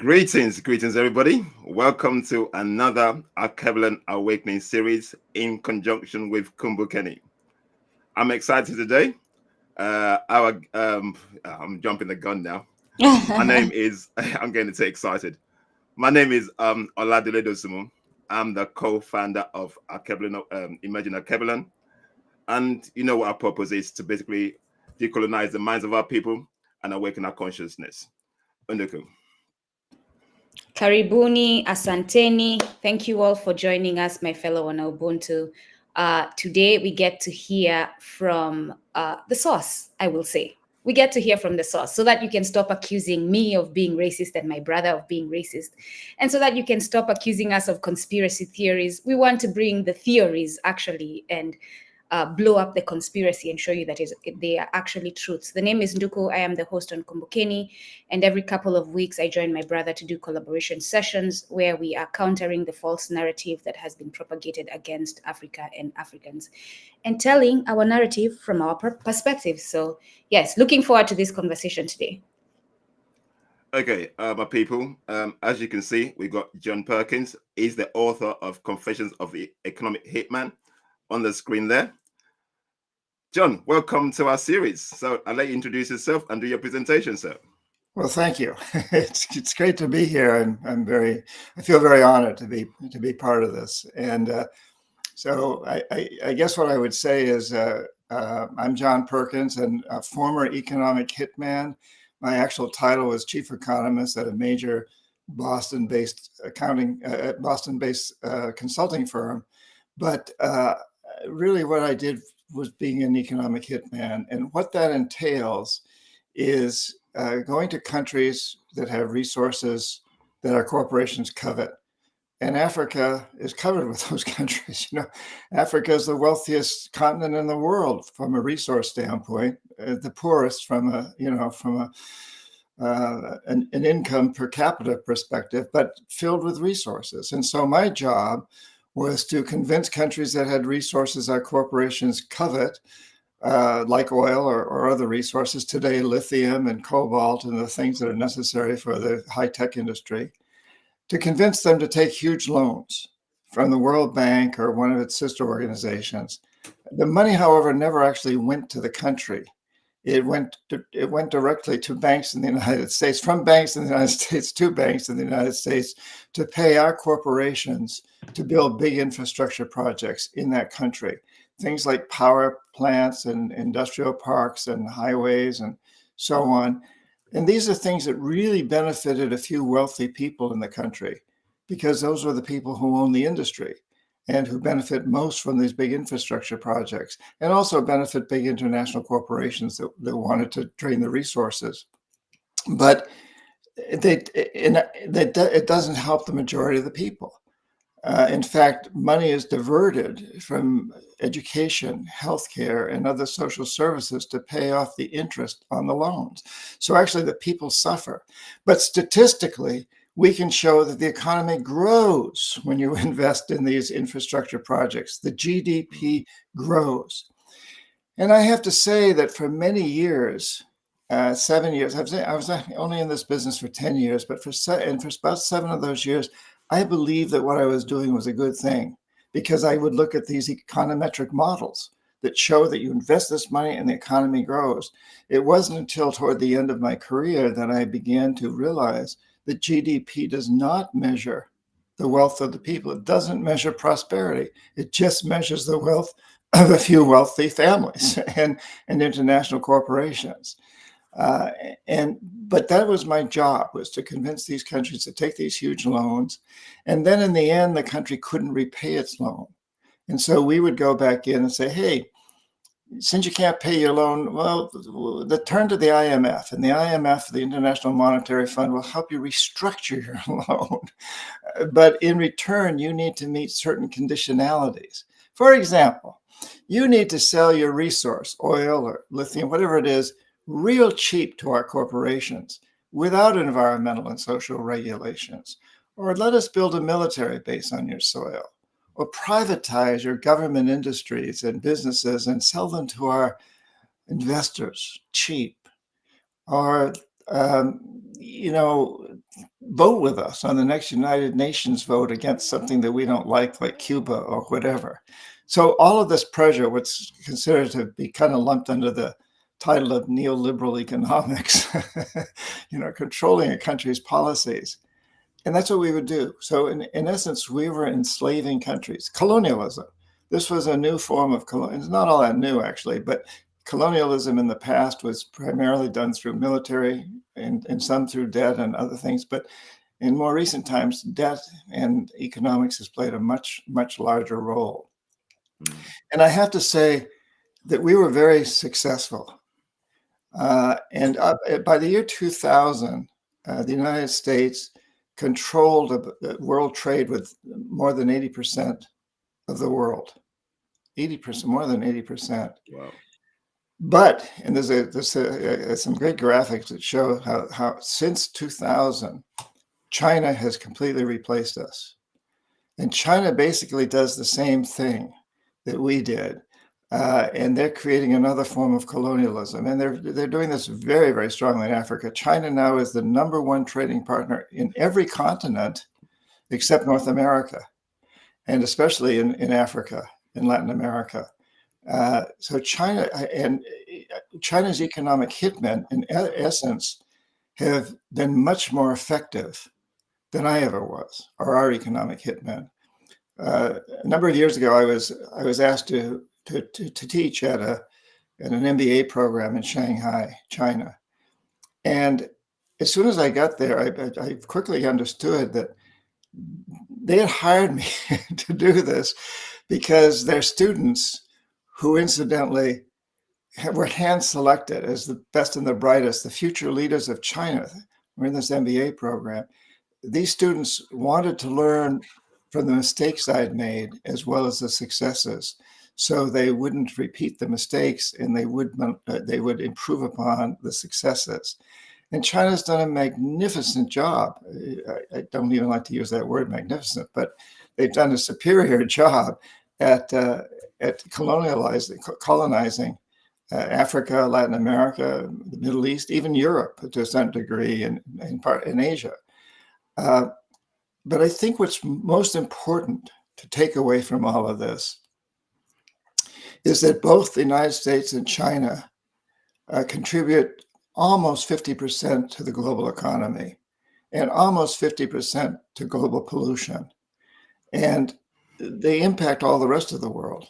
Greetings, everybody. Welcome to another Alkebulan Awakening series in conjunction with Kumbukeni. I'm excited today. I'm jumping the gun now. My name is. I'm getting too excited. My name is Oladile Dosumu. I'm the co-founder of Alkebulan, Imagine Alkebulan, and you know what our purpose is to basically decolonize the minds of our people and awaken our consciousness. Unduku. Karibuni, asanteni. Thank you all for joining us, my fellow on Ubuntu. Today we get to hear from the source, I will say. We get to hear from the source so that you can stop accusing me of being racist and my brother of being racist. And so that you can stop accusing us of conspiracy theories. We want to bring the theories actually and blow up the conspiracy and show you that they are actually truths. The name is Nduku. I am the host on Kumbukeni, and every couple of weeks I join my brother to do collaboration sessions where we are countering the false narrative that has been propagated against Africa and Africans and telling our narrative from our perspective. So yes, looking forward to this conversation today. Okay, my people, as you can see, we've got John Perkins. He's the author of Confessions of the Economic Hitman on the screen there. John, welcome to our series. So I'll let you introduce yourself and do your presentation, sir. Well, thank you. It's great to be here, and I feel very honored to be part of this. And so I guess what I would say is I'm John Perkins, and a former economic hitman. My actual title was chief economist at a major Boston-based consulting firm. But really, what I did was being an economic hitman, and what that entails is going to countries that have resources that our corporations covet. And Africa is covered with those countries. You know, Africa is the wealthiest continent in the world from a resource standpoint, the poorest from an income per capita perspective, but filled with resources. And so my job was to convince countries that had resources our corporations covet, like oil or other resources, today lithium and cobalt and the things that are necessary for the high-tech industry, to convince them to take huge loans from the World Bank or one of its sister organizations. The money, however, never actually went to the country. It went directly to banks in the United States, from banks in the United States to banks in the United States, to pay our corporations to build big infrastructure projects in that country. Things like power plants and industrial parks and highways and so on. And these are things that really benefited a few wealthy people in the country, because those are the people who own the industry and who benefit most from these big infrastructure projects, and also benefit big international corporations that wanted to drain the resources. But it doesn't help the majority of the people. In fact, money is diverted from education, healthcare, and other social services to pay off the interest on the loans. So actually the people suffer. But statistically, we can show that the economy grows when you invest in these infrastructure projects. The GDP grows. And I have to say that for many years, 7 years, I was only in this business for 10 years, but for about 7 of those years, I believed that what I was doing was a good thing, because I would look at these econometric models that show that you invest this money and the economy grows. It wasn't until toward the end of my career that I began to realize that GDP does not measure the wealth of the people. It doesn't measure prosperity. It just measures the wealth of a few wealthy families and international corporations. But that was my job, was to convince these countries to take these huge loans. And then in the end, the country couldn't repay its loan. And so we would go back in and say, hey, since you can't pay your loan, well, turn to the IMF, and the IMF, the International Monetary Fund, will help you restructure your loan. But in return, you need to meet certain conditionalities. For example, you need to sell your resource, oil or lithium, whatever it is, real cheap to our corporations without environmental and social regulations. Or let us build a military base on your soil. Or privatize your government industries and businesses and sell them to our investors cheap. Or, vote with us on the next United Nations vote against something that we don't like Cuba or whatever. So all of this pressure, what's considered to be kind of lumped under the title of neoliberal economics, controlling a country's policies. And that's what we would do. So in essence, we were enslaving countries. Colonialism. This was a new form of colonialism. It's not all that new, actually, but colonialism in the past was primarily done through military and some through debt and other things. But in more recent times, debt and economics has played a much, much larger role. And I have to say that we were very successful. And by the year 2000, the United States controlled world trade with more than 80% of the world. 80%, more than 80%. Wow. But, and there's some great graphics that show how since 2000, China has completely replaced us. And China basically does the same thing that we did. And they're creating another form of colonialism. And they're doing this very, very strongly in Africa. China now is the #1 trading partner in every continent except North America, and especially in Africa, in Latin America. So China and China's economic hitmen, in essence, have been much more effective than I ever was, or our economic hitmen. A number of years ago, I was asked to teach at an MBA program in Shanghai, China. And as soon as I got there, I quickly understood that they had hired me to do this because their students, who incidentally were hand-selected as the best and the brightest, the future leaders of China, were in this MBA program. These students wanted to learn from the mistakes I'd made as well as the successes, so they wouldn't repeat the mistakes and they would improve upon the successes. And China's done a magnificent job. I don't even like to use that word magnificent, but they've done a superior job at colonizing Africa, Latin America, the Middle East, even Europe to a certain degree, and in Asia. But I think what's most important to take away from all of this is that both the United States and China contribute almost 50% to the global economy and almost 50% to global pollution. And they impact all the rest of the world.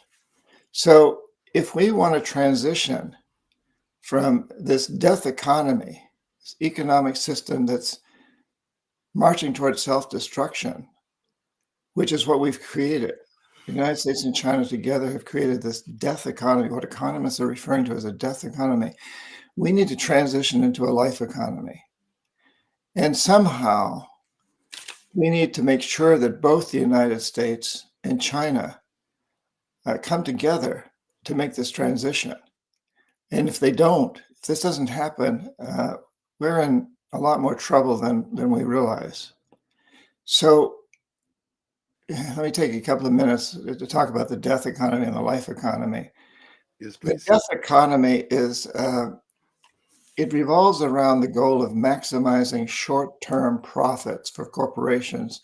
So if we want to transition from this death economy, this economic system that's marching towards self-destruction, which is what we've created. The United States and China together have created this death economy, what economists are referring to as a death economy. We need to transition into a life economy. And somehow we need to make sure that both the United States and China come together to make this transition. And if they don't, if this doesn't happen, we're in a lot more trouble than we realize. So let me take a couple of minutes to talk about the death economy and the life economy. Yes, please. The death economy is, it revolves around the goal of maximizing short-term profits for corporations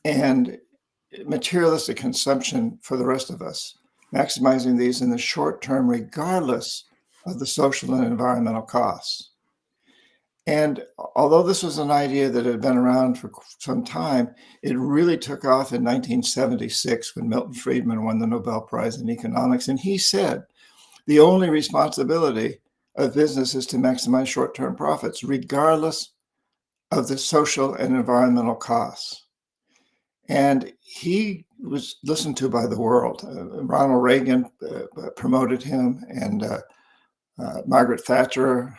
and materialistic consumption for the rest of us, maximizing these in the short term regardless of the social and environmental costs. And although this was an idea that had been around for some time, it really took off in 1976 when Milton Friedman won the Nobel Prize in economics. And he said, the only responsibility of business is to maximize short-term profits, regardless of the social and environmental costs. And he was listened to by the world. Ronald Reagan promoted him, and Margaret Thatcher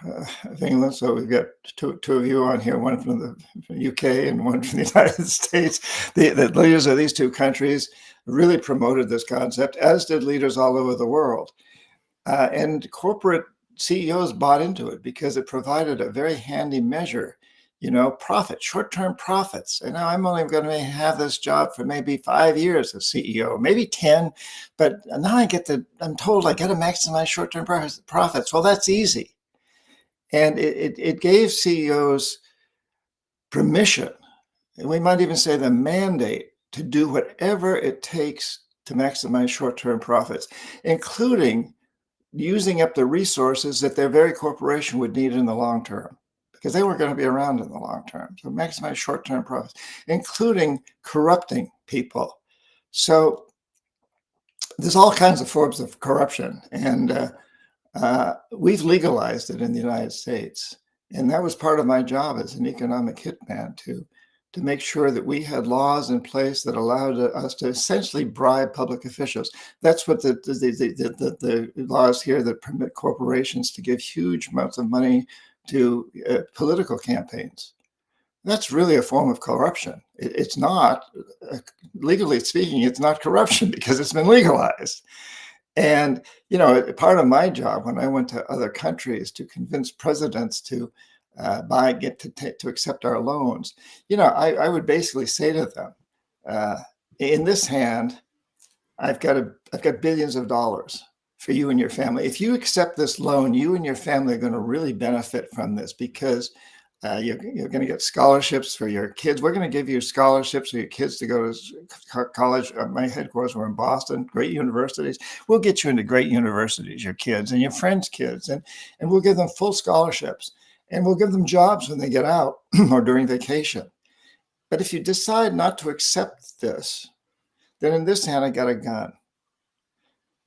of England. So we've got two of you on here, one from the UK and one from the United States. The leaders of these two countries really promoted this concept, as did leaders all over the world. And corporate CEOs bought into it because it provided a very handy measure, profit, short-term profits. And now I'm only going to have this job for maybe 5 years as CEO, maybe 10, but now I'm told I got to maximize short-term profits. Well, that's easy. And it gave CEOs permission, and we might even say the mandate to do whatever it takes to maximize short-term profits, including using up the resources that their very corporation would need in the long term, because they weren't going to be around in the long term. So maximize short-term profits, including corrupting people. So there's all kinds of forms of corruption, and we've legalized it in the United States. And that was part of my job as an economic hitman, to make sure that we had laws in place that allowed us to essentially bribe public officials. That's what the laws here that permit corporations to give huge amounts of money to political campaigns. That's really a form of corruption. It's not, legally speaking, it's not corruption because it's been legalized. And, you know, part of my job when I went to other countries to convince presidents to to accept our loans, you know, I would basically say to them, in this hand, I've got billions of dollars for you and your family. If you accept this loan, you and your family are going to really benefit from this, because you're going to get scholarships for your kids. We're going to give you scholarships for your kids to go to college. My headquarters were in Boston, great universities. We'll get you into great universities, your kids and your friends' kids, and we'll give them full scholarships, and we'll give them jobs when they get out or during vacation. But if you decide not to accept this, then in this hand, I got a gun.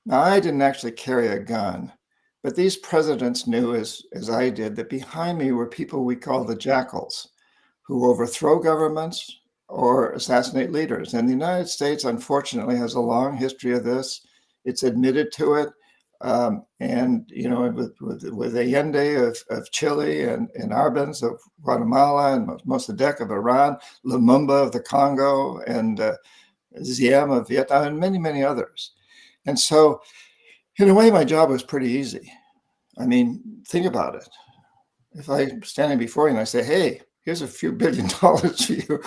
Now, I didn't actually carry a gun, but these presidents knew, as I did, that behind me were people we call the jackals, who overthrow governments or assassinate leaders. And the United States, unfortunately, has a long history of this. It's admitted to it. And, you know, with Allende of Chile, and Arbenz of Guatemala, and Mossadegh of Iran, Lumumba of the Congo, and Diem of Vietnam, and many, many others. And so, in a way, my job was pretty easy. I mean, think about it. If I'm standing before you and I say, hey, here's a few $1 billion for you,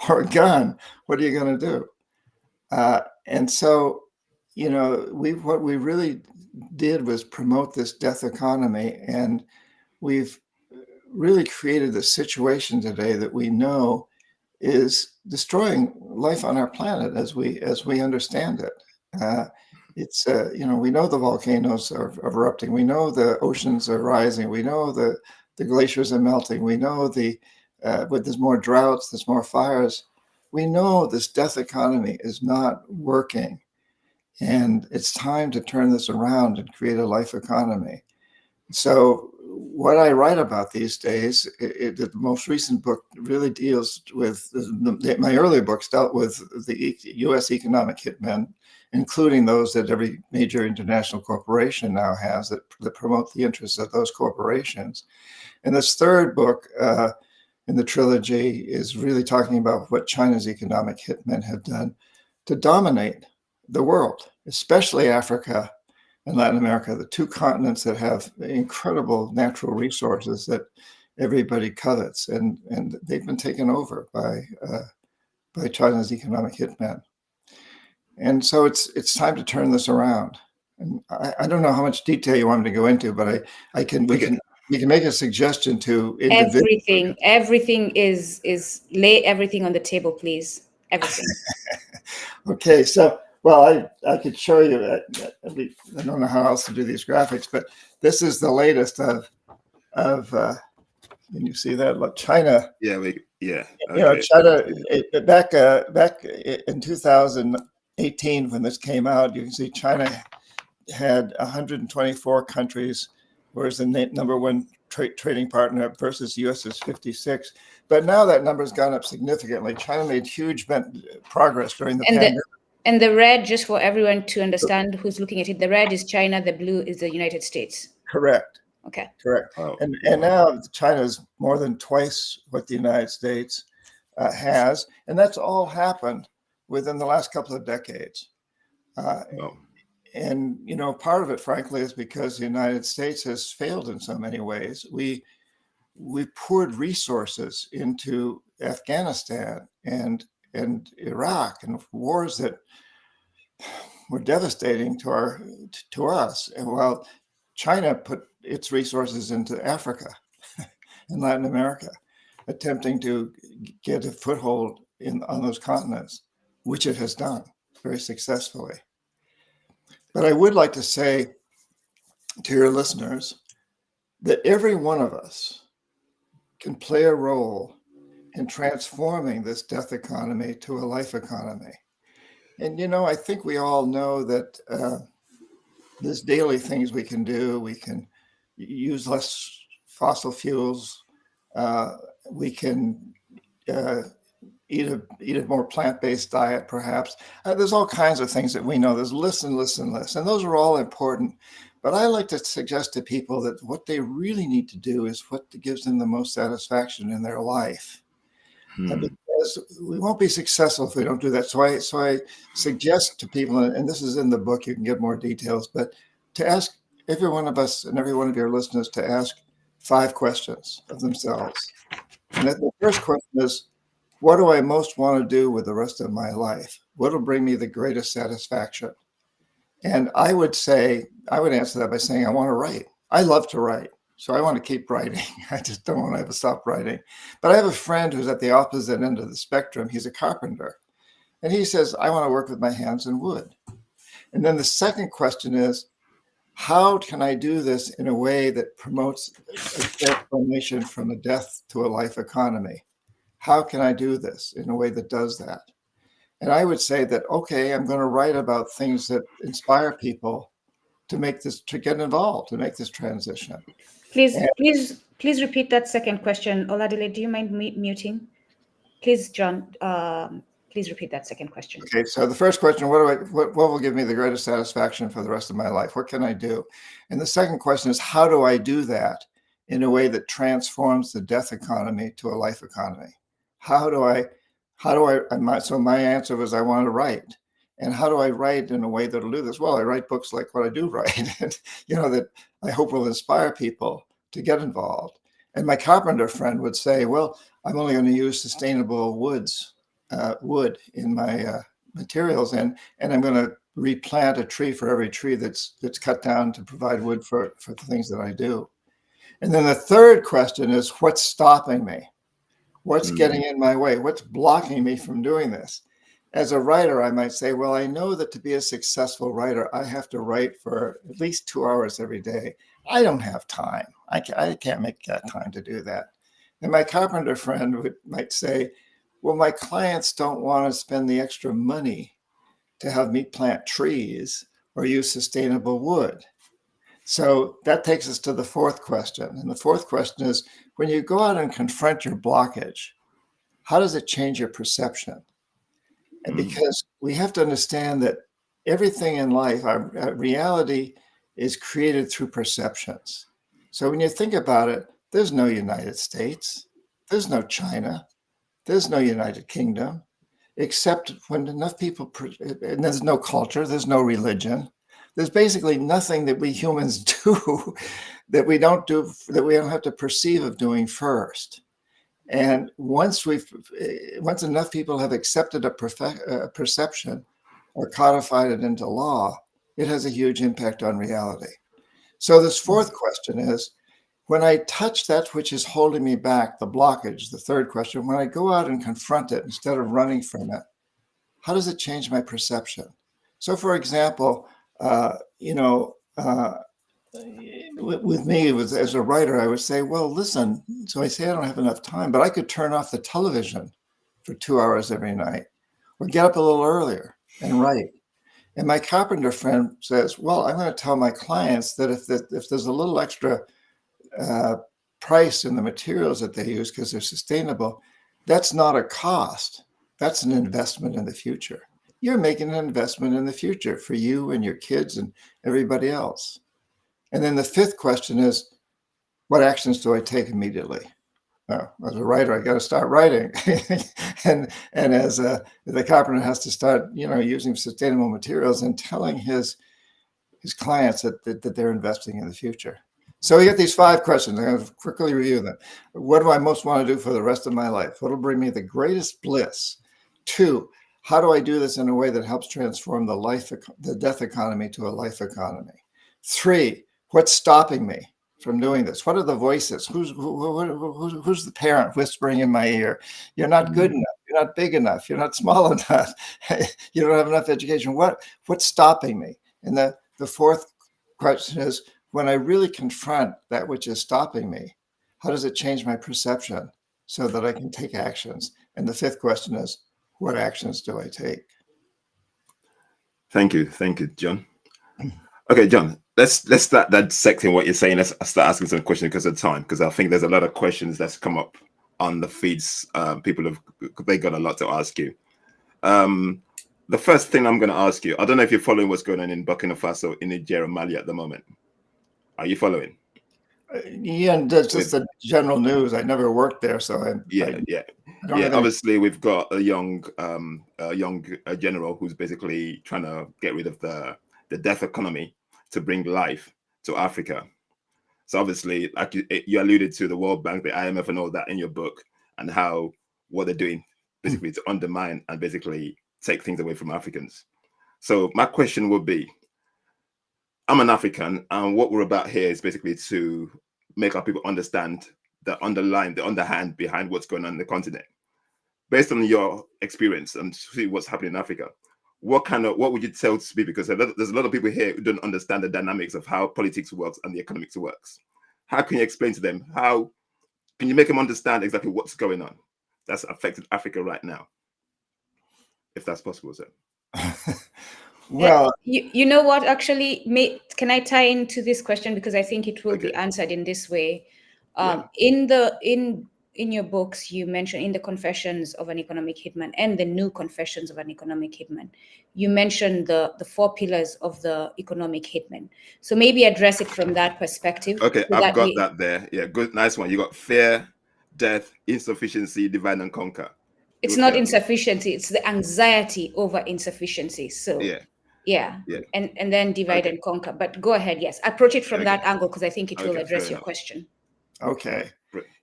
or a gun, what are you going to do? And so, you know, what we really did was promote this death economy, and we've really created a situation today that we know is destroying life on our planet as we understand it. It's you know, we know the volcanoes are erupting. We know the oceans are rising. We know the glaciers are melting. We know but there's more droughts, there's more fires. We know this death economy is not working, and it's time to turn this around and create a life economy. So what I write about these days, the most recent book really deals with, my earlier books dealt with the U.S. economic hitmen, including those that every major international corporation now has that promote the interests of those corporations. And this third book in the trilogy is really talking about what China's economic hitmen have done to dominate the world, especially Africa and Latin America, the two continents that have incredible natural resources that everybody covets, and they've been taken over by China's economic hitmen. And so it's time to turn this around. And I don't know how much detail you want me to go into, but we can make a suggestion to individuals. Everything is lay everything on the table, please. Everything. Okay, so well, I could show you. I don't know how else to do these graphics, but this is the latest of. Can you see that? Look, China. Yeah, okay. You know, China back in 2018 when this came out, you can see China had 124 countries, whereas the number one trading partner versus the U.S. is 56. But now that number has gone up significantly. China made huge progress during the pandemic. And the red, just for everyone to understand who's looking at it, the red is China, the blue is the United States. Correct. Okay. Correct. Oh, and now China is more than twice what the United States has. And that's all happened within the last couple of decades. And, you know, part of it, frankly, is because the United States has failed in so many ways. We poured resources into Afghanistan and Iraq, and wars that were devastating to us. And while China put its resources into Africa and Latin America, attempting to get a foothold on those continents, which it has done very successfully. But I would like to say to your listeners that every one of us can play a role in transforming this death economy to a life economy. And, I think we all know that there's daily things we can do. We can use less fossil fuels. We can eat a more plant-based diet, perhaps. There's all kinds of things that we know. There's lists and lists and lists, and those are all important. But I like to suggest to people that what they really need to do is what gives them the most satisfaction in their life. Because we won't be successful if we don't do that. So I suggest to people, and this is in the book, you can get more details, but to ask every one of us and every one of your listeners to ask 5 questions of themselves. And the first question is, what do I most want to do with the rest of my life? What will bring me the greatest satisfaction? And I would answer that by saying, I want to write. I love to write. So I want to keep writing. I just don't want to ever stop writing. But I have a friend who's at the opposite end of the spectrum. He's a carpenter. And he says, I want to work with my hands in wood. And then the second question is, how can I do this in a way that promotes a transformation from a death to a life economy? How can I do this in a way that does that? And I would say that, okay, I'm going to write about things that inspire people to get involved, to make this transition. Please repeat that second question. Oladile, do you mind muting? Please, John, please repeat that second question. Okay, so the first question, what will give me the greatest satisfaction for the rest of my life? What can I do? And the second question is, how do I do that in a way that transforms the death economy to a life economy? So my answer was, I want to write. And how do I write in a way that'll do this? Well, I write books like what I do write, and, that I hope will inspire people to get involved. And my carpenter friend would say, well, I'm only going to use sustainable wood in my materials, and I'm going to replant a tree for every tree that's cut down to provide wood for the things that I do. And then the third question is, what's stopping me? What's getting in my way? What's blocking me from doing this? As a writer, I might say, well, I know that to be a successful writer, I have to write for at least 2 hours every day. I don't have time. I can't make that time to do that. And my carpenter friend might say, well, my clients don't want to spend the extra money to have me plant trees or use sustainable wood. So that takes us to the fourth question. And the fourth question is, when you go out and confront your blockage, how does it change your perception? And because we have to understand that everything in life, our reality is created through perceptions. So when you think about it, there's no United States, there's no China, there's no United Kingdom, except when enough people, and there's no culture, there's no religion. There's basically nothing that we humans do that we don't have to perceive of doing first. And once enough people have accepted a perception or codified it into law, it has a huge impact on reality. So this fourth question is, when I touch that which is holding me back, the blockage, the third question, when I go out and confront it instead of running from it, how does it change my perception? So for example, with me, as a writer, I would say, well, listen, so I say I don't have enough time, but I could turn off the television for 2 hours every night or get up a little earlier and write. And my carpenter friend says, well, I'm going to tell my clients that if there's a little extra price in the materials that they use because they're sustainable, that's not a cost. That's an investment in the future. You're making an investment in the future for you and your kids and everybody else. And then the fifth question is, what actions do I take immediately? As a writer, I got to start writing. and as the carpenter has to start, using sustainable materials and telling his clients that they're investing in the future. So we get these 5 questions. I'm going to quickly review them. What do I most want to do for the rest of my life? What will bring me the greatest bliss? 2, how do I do this in a way that helps transform the death economy to a life economy? 3, what's stopping me? from doing this? What are the voices? Who's the parent whispering in my ear? You're not good enough. You're not big enough. You're not small enough. You don't have enough education. What's stopping me? And the fourth question is, when I really confront that which is stopping me, how does it change my perception so that I can take actions? And the fifth question is, what actions do I take? Thank you, John. Okay, John, let's start dissecting what you're saying. Let's start asking some questions because of time, because I think there's a lot of questions that's come up on the feeds. They got a lot to ask you. The first thing I'm going to ask you, I don't know if you're following what's going on in Burkina Faso, in Niger, Mali at the moment. Are you following? Yeah, and that's just the general news. I never worked there, so I don't have obviously, we've got a young general who's basically trying to get rid of the death economy to bring life to Africa. So obviously, like you alluded to the World Bank, the IMF, and all that in your book, and how what they're doing basically to undermine and basically take things away from Africans. So my question would be, I'm an African, and what we're about here is basically to make our people understand the underhand behind what's going on in the continent. Based on your experience and see what's happening in Africa, what would you tell to me? Because there's a lot of people here who don't understand the dynamics of how politics works and the economics works. How can you explain to them? How can you make them understand exactly what's going on that's affecting Africa right now? If that's possible, sir. Well, you know what, actually, can I tie into this question, because I think it will be answered in this way. In your books, you mentioned, in the Confessions of an Economic Hitman and the New Confessions of an Economic Hitman, you mentioned the 4 pillars of the economic hitman. So maybe address it from that perspective. Okay, I've got that there. Yeah, good, nice one. You got fear, death, insufficiency, divide and conquer. It's not insufficiency; it's the anxiety over insufficiency. So yeah. And then divide and conquer. But go ahead, yes, approach it from that angle, because I think it will address your question. Okay.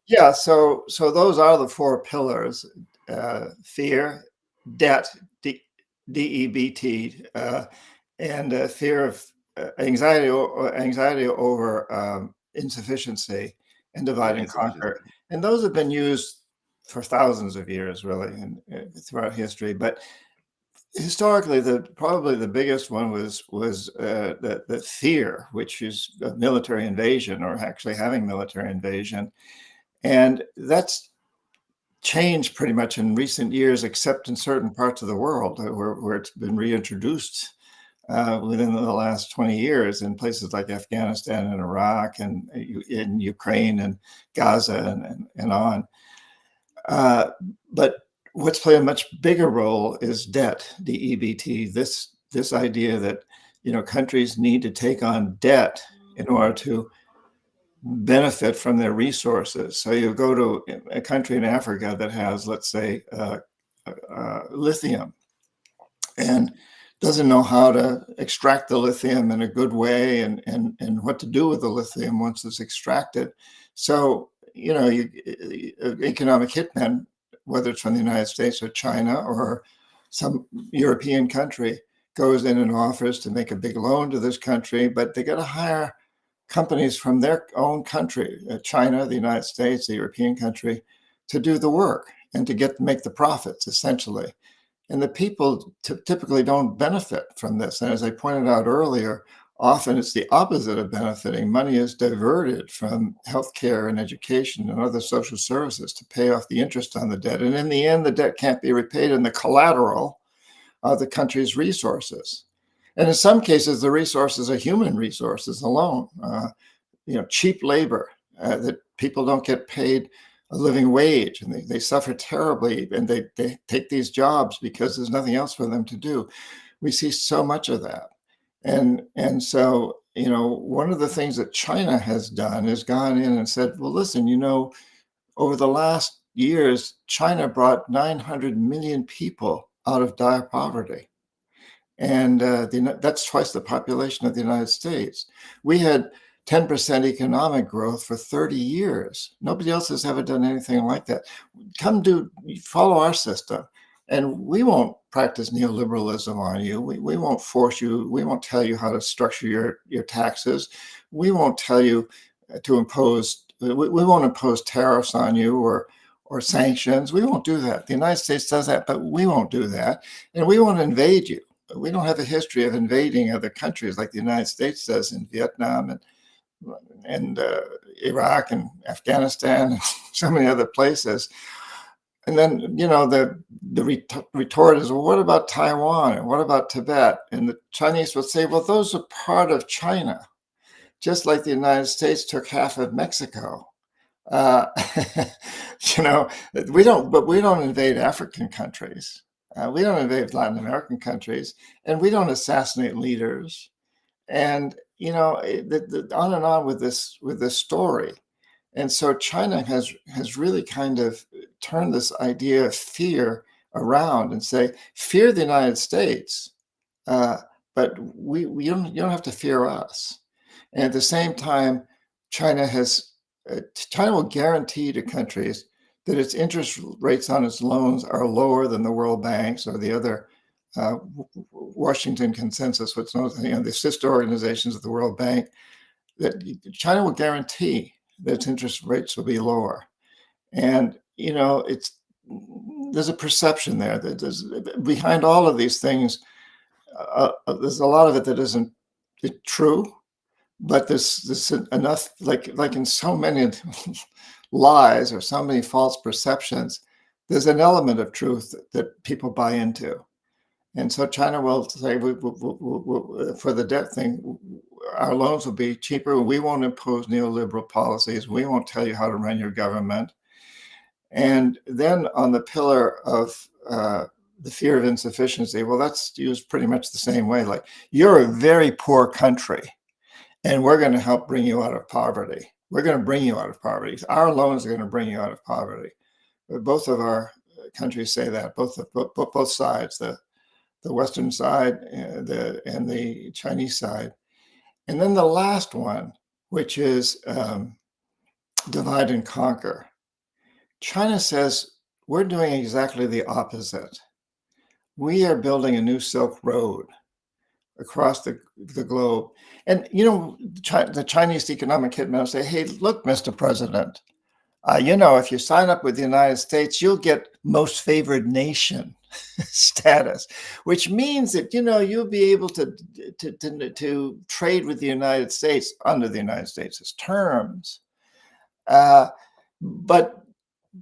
Yeah, so those are the 4 pillars: fear, debt, DEBT, and fear of anxiety over insufficiency, and divide and conquer. And those have been used for thousands of years, really, and throughout history. But historically, probably the biggest one was the fear, which is a military invasion, or actually having military invasion. And that's changed pretty much in recent years, except in certain parts of the world where it's been reintroduced within the last 20 years in places like Afghanistan and Iraq and in Ukraine and Gaza and on. But what's played a much bigger role is debt, DEBT. This idea that countries need to take on debt in order to benefit from their resources. So you go to a country in Africa that has, let's say, lithium, and doesn't know how to extract the lithium in a good way and what to do with the lithium once it's extracted. So, economic hitmen, whether it's from the United States or China or some European country, goes in and offers to make a big loan to this country, but they got to hire companies from their own country, China, the United States, the European country, to do the work and to make the profits, essentially. And the people typically don't benefit from this. And as I pointed out earlier, often it's the opposite of benefiting. Money is diverted from healthcare and education and other social services to pay off the interest on the debt. And in the end, the debt can't be repaid, and the collateral are the country's resources. And in some cases, the resources are human resources alone, cheap labor, that people don't get paid a living wage, and they suffer terribly, and they take these jobs because there's nothing else for them to do. We see so much of that. And so, one of the things that China has done is gone in and said, well, listen, over the last years, China brought 900 million people out of dire poverty. And that's twice the population of the United States. We had 10% economic growth for 30 years. Nobody else has ever done anything like that. Follow our system, and we won't practice neoliberalism on you. We won't force you. We won't tell you how to structure your taxes. We won't tell you to impose. We won't impose tariffs on you or sanctions. We won't do that. The United States does that, but we won't do that, and we won't invade you. We don't have a history of invading other countries like the United States does in Vietnam and Iraq and Afghanistan and so many other places. And then, the retort is, well, what about Taiwan? And what about Tibet? And the Chinese would say, well, those are part of China, just like the United States took half of Mexico. We don't invade African countries. We don't invade Latin American countries, and we don't assassinate leaders. And on and on with this story. And so China has really kind of turned this idea of fear around and say, fear the United States, but you don't have to fear us. And at the same time, China will guarantee to countries that its interest rates on its loans are lower than the World Bank's or the other Washington Consensus, what's known as the sister organizations of the World Bank, that China will guarantee that its interest rates will be lower. And there's a perception there that there's, behind all of these things, there's a lot of it that isn't true, but there's enough, like in so many lies or so many false perceptions, there's an element of truth that people buy into. And so China will say, for the debt thing, our loans will be cheaper. We won't impose neoliberal policies. We won't tell you how to run your government. And then on the pillar of the fear of insufficiency, well, that's used pretty much the same way. Like, you're a very poor country, and we're going to help bring you out of poverty. We're going to bring you out of poverty. Our loans are going to bring you out of poverty. Both of our countries say that, both sides, the Western side and the Chinese side. And then the last one, which is divide and conquer. China says, we're doing exactly the opposite. We are building a new Silk Road across the globe. And, the Chinese economic hitman will say, hey, look, Mr. President, if you sign up with the United States, you'll get most favored nation status, which means that, you'll be able to trade with the United States under the United States' terms. But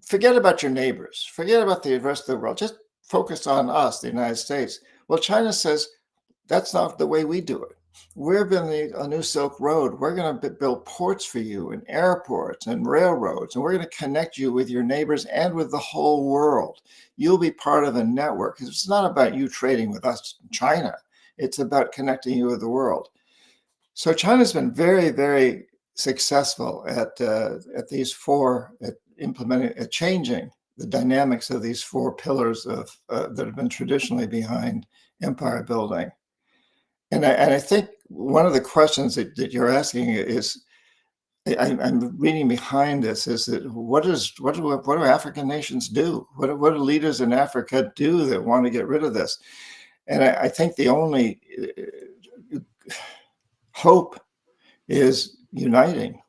forget about your neighbors. Forget about the rest of the world. Just focus on us, the United States. Well, China says, that's not the way we do it. We're building a new Silk Road. We're going to build ports for you and airports and railroads, and we're going to connect you with your neighbors and with the whole world. You'll be part of a network. It's not about you trading with us, China. It's about connecting you with the world. So China's been very, very successful at these four, at changing the dynamics of these four pillars of that have been traditionally behind empire building. And I think one of the questions that you're asking is, I'm reading behind this, is that what do African nations do? What do leaders in Africa do that want to get rid of this? And I think the only hope is uniting,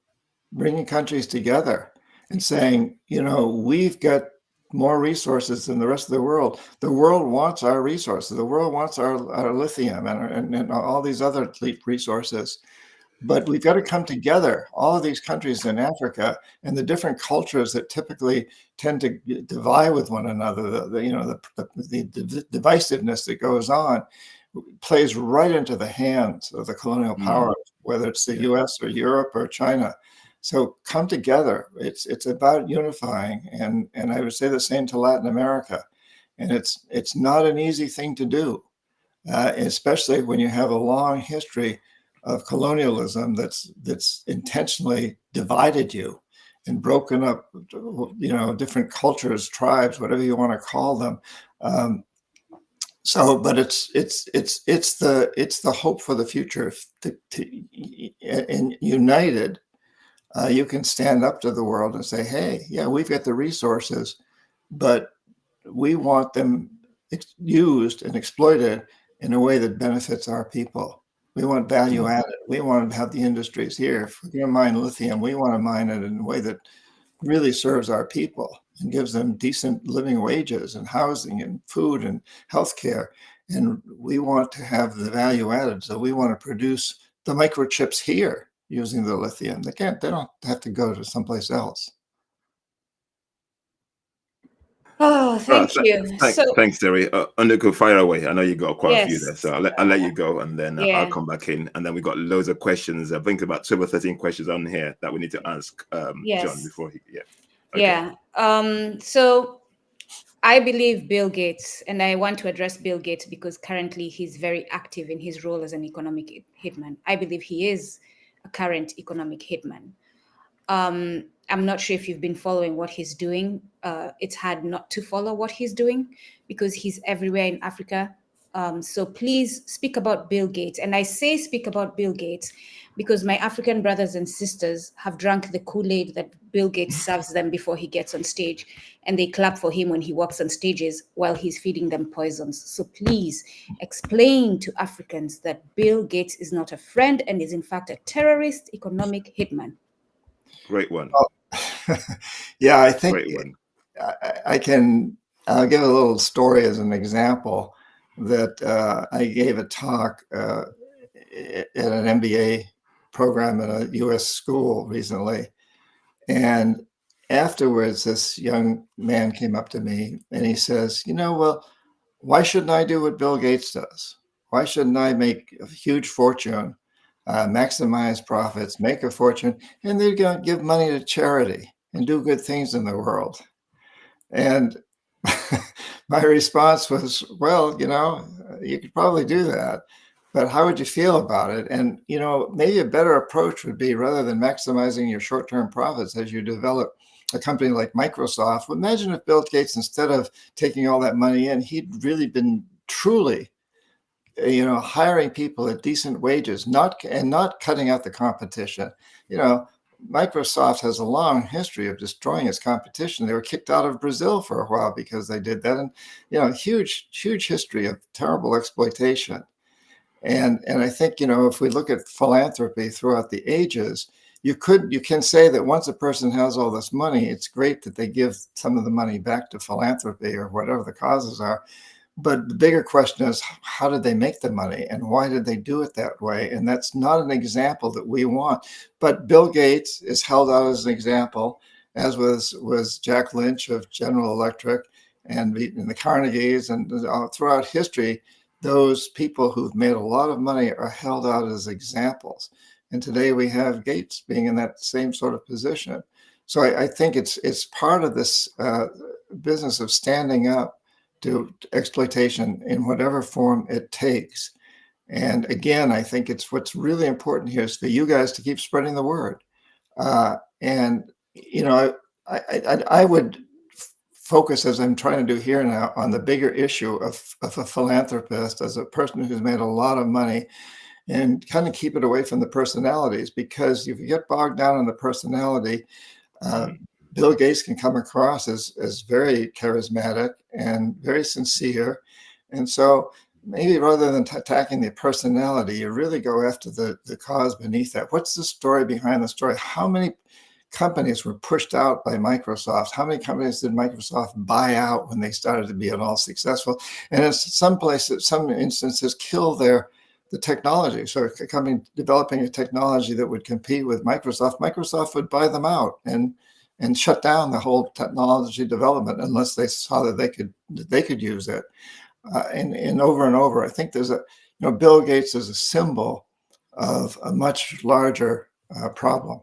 bringing countries together and saying, we've got more resources than the rest of the world. The world wants our resources. The world wants our lithium and all these other resources. But we've got to come together, all of these countries in Africa and the different cultures that typically tend to divide with one another. The divisiveness that goes on plays right into the hands of the colonial powers, whether it's the US or Europe or China. So come together. It's about unifying, and I would say the same to Latin America. And it's not an easy thing to do, especially when you have a long history of colonialism that's intentionally divided you and broken up, different cultures, tribes, whatever you want to call them. But it's the hope for the future. And united, you can stand up to the world and say, hey, yeah, we've got the resources, but we want them used and exploited in a way that benefits our people. We want value added. We want to have the industries here. If we're going to mine lithium, we want to mine it in a way that really serves our people and gives them decent living wages and housing and food and healthcare. And we want to have the value added. So we want to produce the microchips here using the lithium. They don't have to go to someplace else. Oh, thank you. Thanks, Terry. Underco, fire away. I know you got quite a few there, Yes. so I'll let you go, and then Yeah. I'll come back in, and then we got loads of questions. I think about 12 or 13 questions on here that we need to ask Yes. John before he. Yeah. Okay. Yeah. So I believe Bill Gates, and I want to address Bill Gates because currently he's very active in his role as an economic hitman. I believe he is a current economic hitman. I'm not sure if you've been following what he's doing. It's hard not to follow what he's doing because he's everywhere in Africa. So please speak about Bill Gates. And I say speak about Bill Gates because my African brothers and sisters have drunk the Kool-Aid that Bill Gates serves them before he gets on stage. And they clap for him when he walks on stages while he's feeding them poisons. So please explain to Africans that Bill Gates is not a friend and is in fact a terrorist economic hitman. Great one. Yeah, I think Great one. I'll give a little story as an example that I gave a talk at an MBA program at a US school recently. And afterwards, this young man came up to me and he says, well, why shouldn't I do what Bill Gates does? Why shouldn't I make a huge fortune, maximize profits, make a fortune, and they're going to give money to charity and do good things in the world? And my response was, well, you could probably do that, but how would you feel about it? And, maybe a better approach would be, rather than maximizing your short-term profits as you develop a company like Microsoft, imagine if Bill Gates, instead of taking all that money in, he'd really been truly, hiring people at decent wages, not cutting out the competition. Microsoft has a long history of destroying its competition. They were kicked out of Brazil for a while because they did that, and huge history of terrible exploitation. And I think if we look at philanthropy throughout the ages, you can say that once a person has all this money, it's great that they give some of the money back to philanthropy or whatever the causes are. But the bigger question is, how did they make the money and why did they do it that way? And that's not an example that we want. But Bill Gates is held out as an example, as was Jack Lynch of General Electric and the Carnegies, and throughout history, those people who've made a lot of money are held out as examples. And today we have Gates being in that same sort of position. So I think it's part of this business of standing up to exploitation in whatever form it takes. And again, I think what's really important here is for you guys to keep spreading the word. And I would focus, as I'm trying to do here now, on the bigger issue of a philanthropist as a person who's made a lot of money, and kind of keep it away from the personalities, because if you get bogged down in the personality, Bill Gates can come across as very charismatic and very sincere. And so maybe rather than attacking the personality, you really go after the cause beneath that. What's the story behind the story? How many companies were pushed out by Microsoft? How many companies did Microsoft buy out when they started to be at all successful? And in some places, some instances, kill the technology. So a company developing a technology that would compete with Microsoft would buy them out and shut down the whole technology development unless they saw that they could use it. And over, I think there's Bill Gates is a symbol of a much larger problem.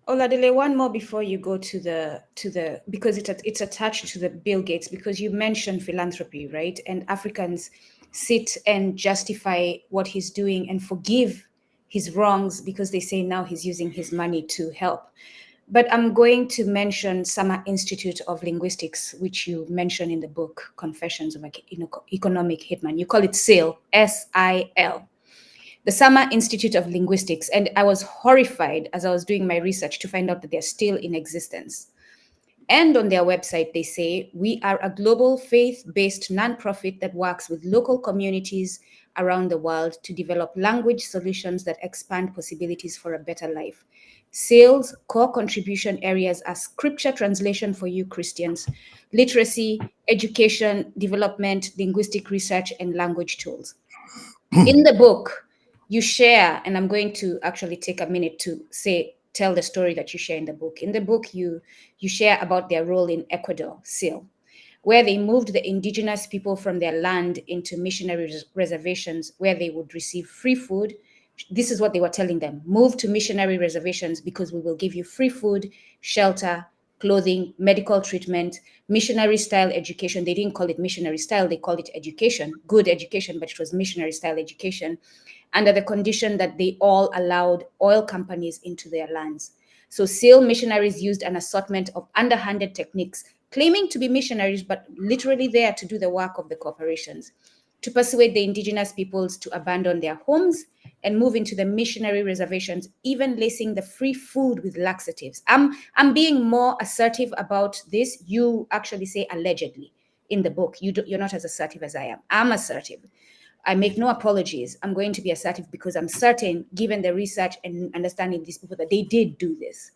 Oladile, one more before you go to the because it's attached to the Bill Gates, because you mentioned philanthropy, right? And Africans sit and justify what he's doing and forgive his wrongs because they say now he's using his money to help. But I'm going to mention Summer Institute of Linguistics, which you mentioned in the book, Confessions of an Economic Hitman. You call it SIL, S-I-L. The Summer Institute of Linguistics. And I was horrified as I was doing my research to find out that they're still in existence. And on their website, they say, we are a global faith-based nonprofit that works with local communities around the world to develop language solutions that expand possibilities for a better life. SAIL's core contribution areas are scripture translation for you Christians, literacy, education, development, linguistic research, and language tools. In the book, you share, and I'm going to actually take a minute to tell the story that you share in the book. In the book, you share about their role in Ecuador, SAIL, where they moved the indigenous people from their land into missionary reservations where they would receive free food. This is what they were telling them: move to missionary reservations because we will give you free food, shelter, clothing, medical treatment, missionary style education. They didn't call it missionary style, they called it education, good education, but it was missionary style education, under the condition that they all allowed oil companies into their lands. So SAIL missionaries used an assortment of underhanded techniques, claiming to be missionaries, but literally there to do the work of the corporations, to persuade the indigenous peoples to abandon their homes and move into the missionary reservations, even lacing the free food with laxatives. I'm being more assertive about this. You actually say allegedly in the book. You're not as assertive as I am. I'm assertive. I make no apologies. I'm going to be assertive because I'm certain, given the research and understanding these people, that they did do this.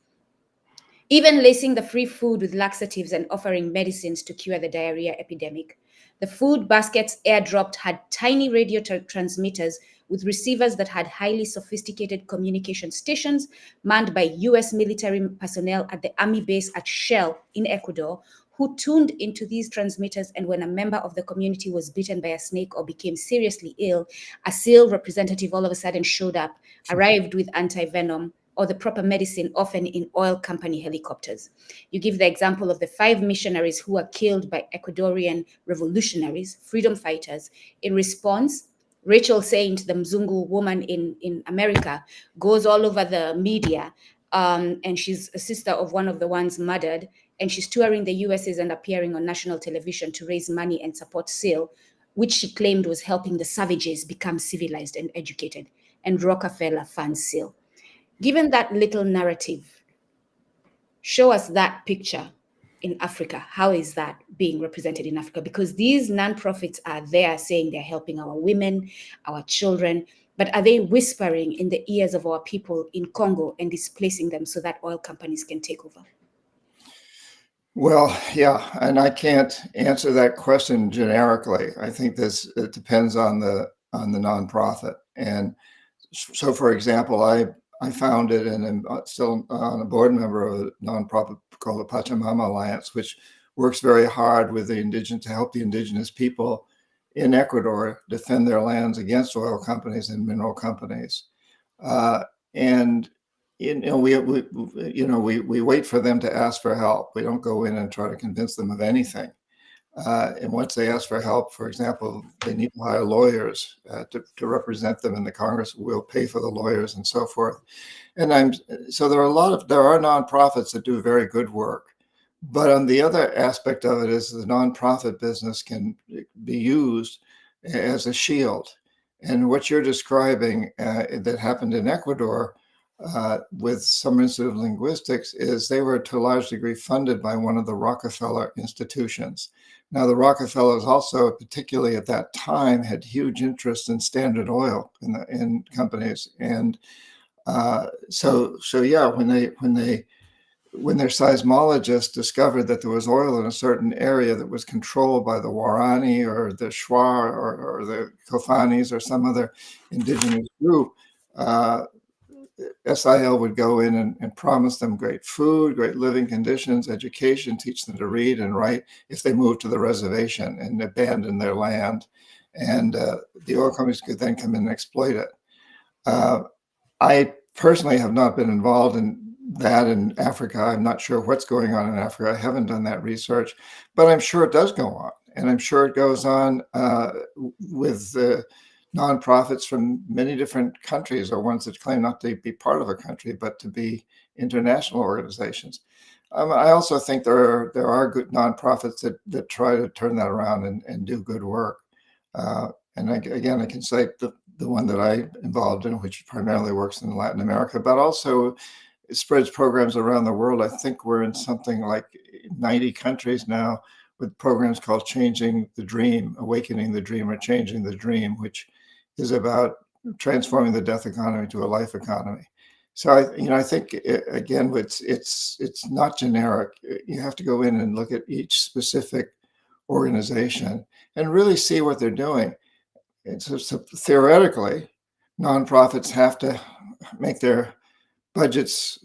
Even lacing the free food with laxatives and offering medicines to cure the diarrhea epidemic. The food baskets airdropped had tiny radio transmitters with receivers that had highly sophisticated communication stations manned by US military personnel at the army base at Shell in Ecuador, who tuned into these transmitters, and when a member of the community was bitten by a snake or became seriously ill, a SAIL representative all of a sudden showed up, arrived with anti-venom or the proper medicine, often in oil company helicopters. You give the example of the 5 missionaries who were killed by Ecuadorian revolutionaries, freedom fighters. In response, Rachel Saint, the Mzungu woman in America, goes all over the media, and she's a sister of one of the ones murdered, and she's touring the US's and appearing on national television to raise money and support SAIL, which she claimed was helping the savages become civilized and educated. And Rockefeller funds SAIL. Given that little narrative, show us that picture in Africa. How is that being represented in Africa? Because these nonprofits are there saying they're helping our women, our children, but are they whispering in the ears of our people in Congo and displacing them so that oil companies can take over? Well, yeah, and I can't answer that question generically. I think it depends on the nonprofit. And so, for example, I founded and am still on a board member of a nonprofit called the Pachamama Alliance, which works very hard with to help the indigenous people in Ecuador defend their lands against oil companies and mineral companies. And we wait for them to ask for help. We don't go in and try to convince them of anything. And once they ask for help, for example, they need to hire lawyers to represent them in the Congress. We'll pay for the lawyers and so forth. And so there are nonprofits that do very good work. But on the other aspect of it is the nonprofit business can be used as a shield. And what you're describing that happened in Ecuador with some Institute of Linguistics is they were to a large degree funded by one of the Rockefeller institutions. Now, the Rockefellers also, particularly at that time, had huge interest in Standard Oil in companies, and so yeah, when their seismologists discovered that there was oil in a certain area that was controlled by the Warani or the Shwa or the Kofanis or some other indigenous group, SIL would go in and promise them great food, great living conditions, education, teach them to read and write if they moved to the reservation and abandon their land. And the oil companies could then come in and exploit it. I personally have not been involved in that in Africa. I'm not sure what's going on in Africa. I haven't done that research, but I'm sure it does go on. And I'm sure it goes on with nonprofits from many different countries, or ones that claim not to be part of a country, but to be international organizations. I also think there are good nonprofits that try to turn that around and do good work. And again, I can cite the one that I involved in, which primarily works in Latin America, but also spreads programs around the world. I think we're in something like 90 countries now with programs called Changing the Dream, Awakening the Dream, or Changing the Dream, which is about transforming the death economy to a life economy. So I think again, it's not generic. You have to go in and look at each specific organization and really see what they're doing. And so theoretically, nonprofits have to make their budgets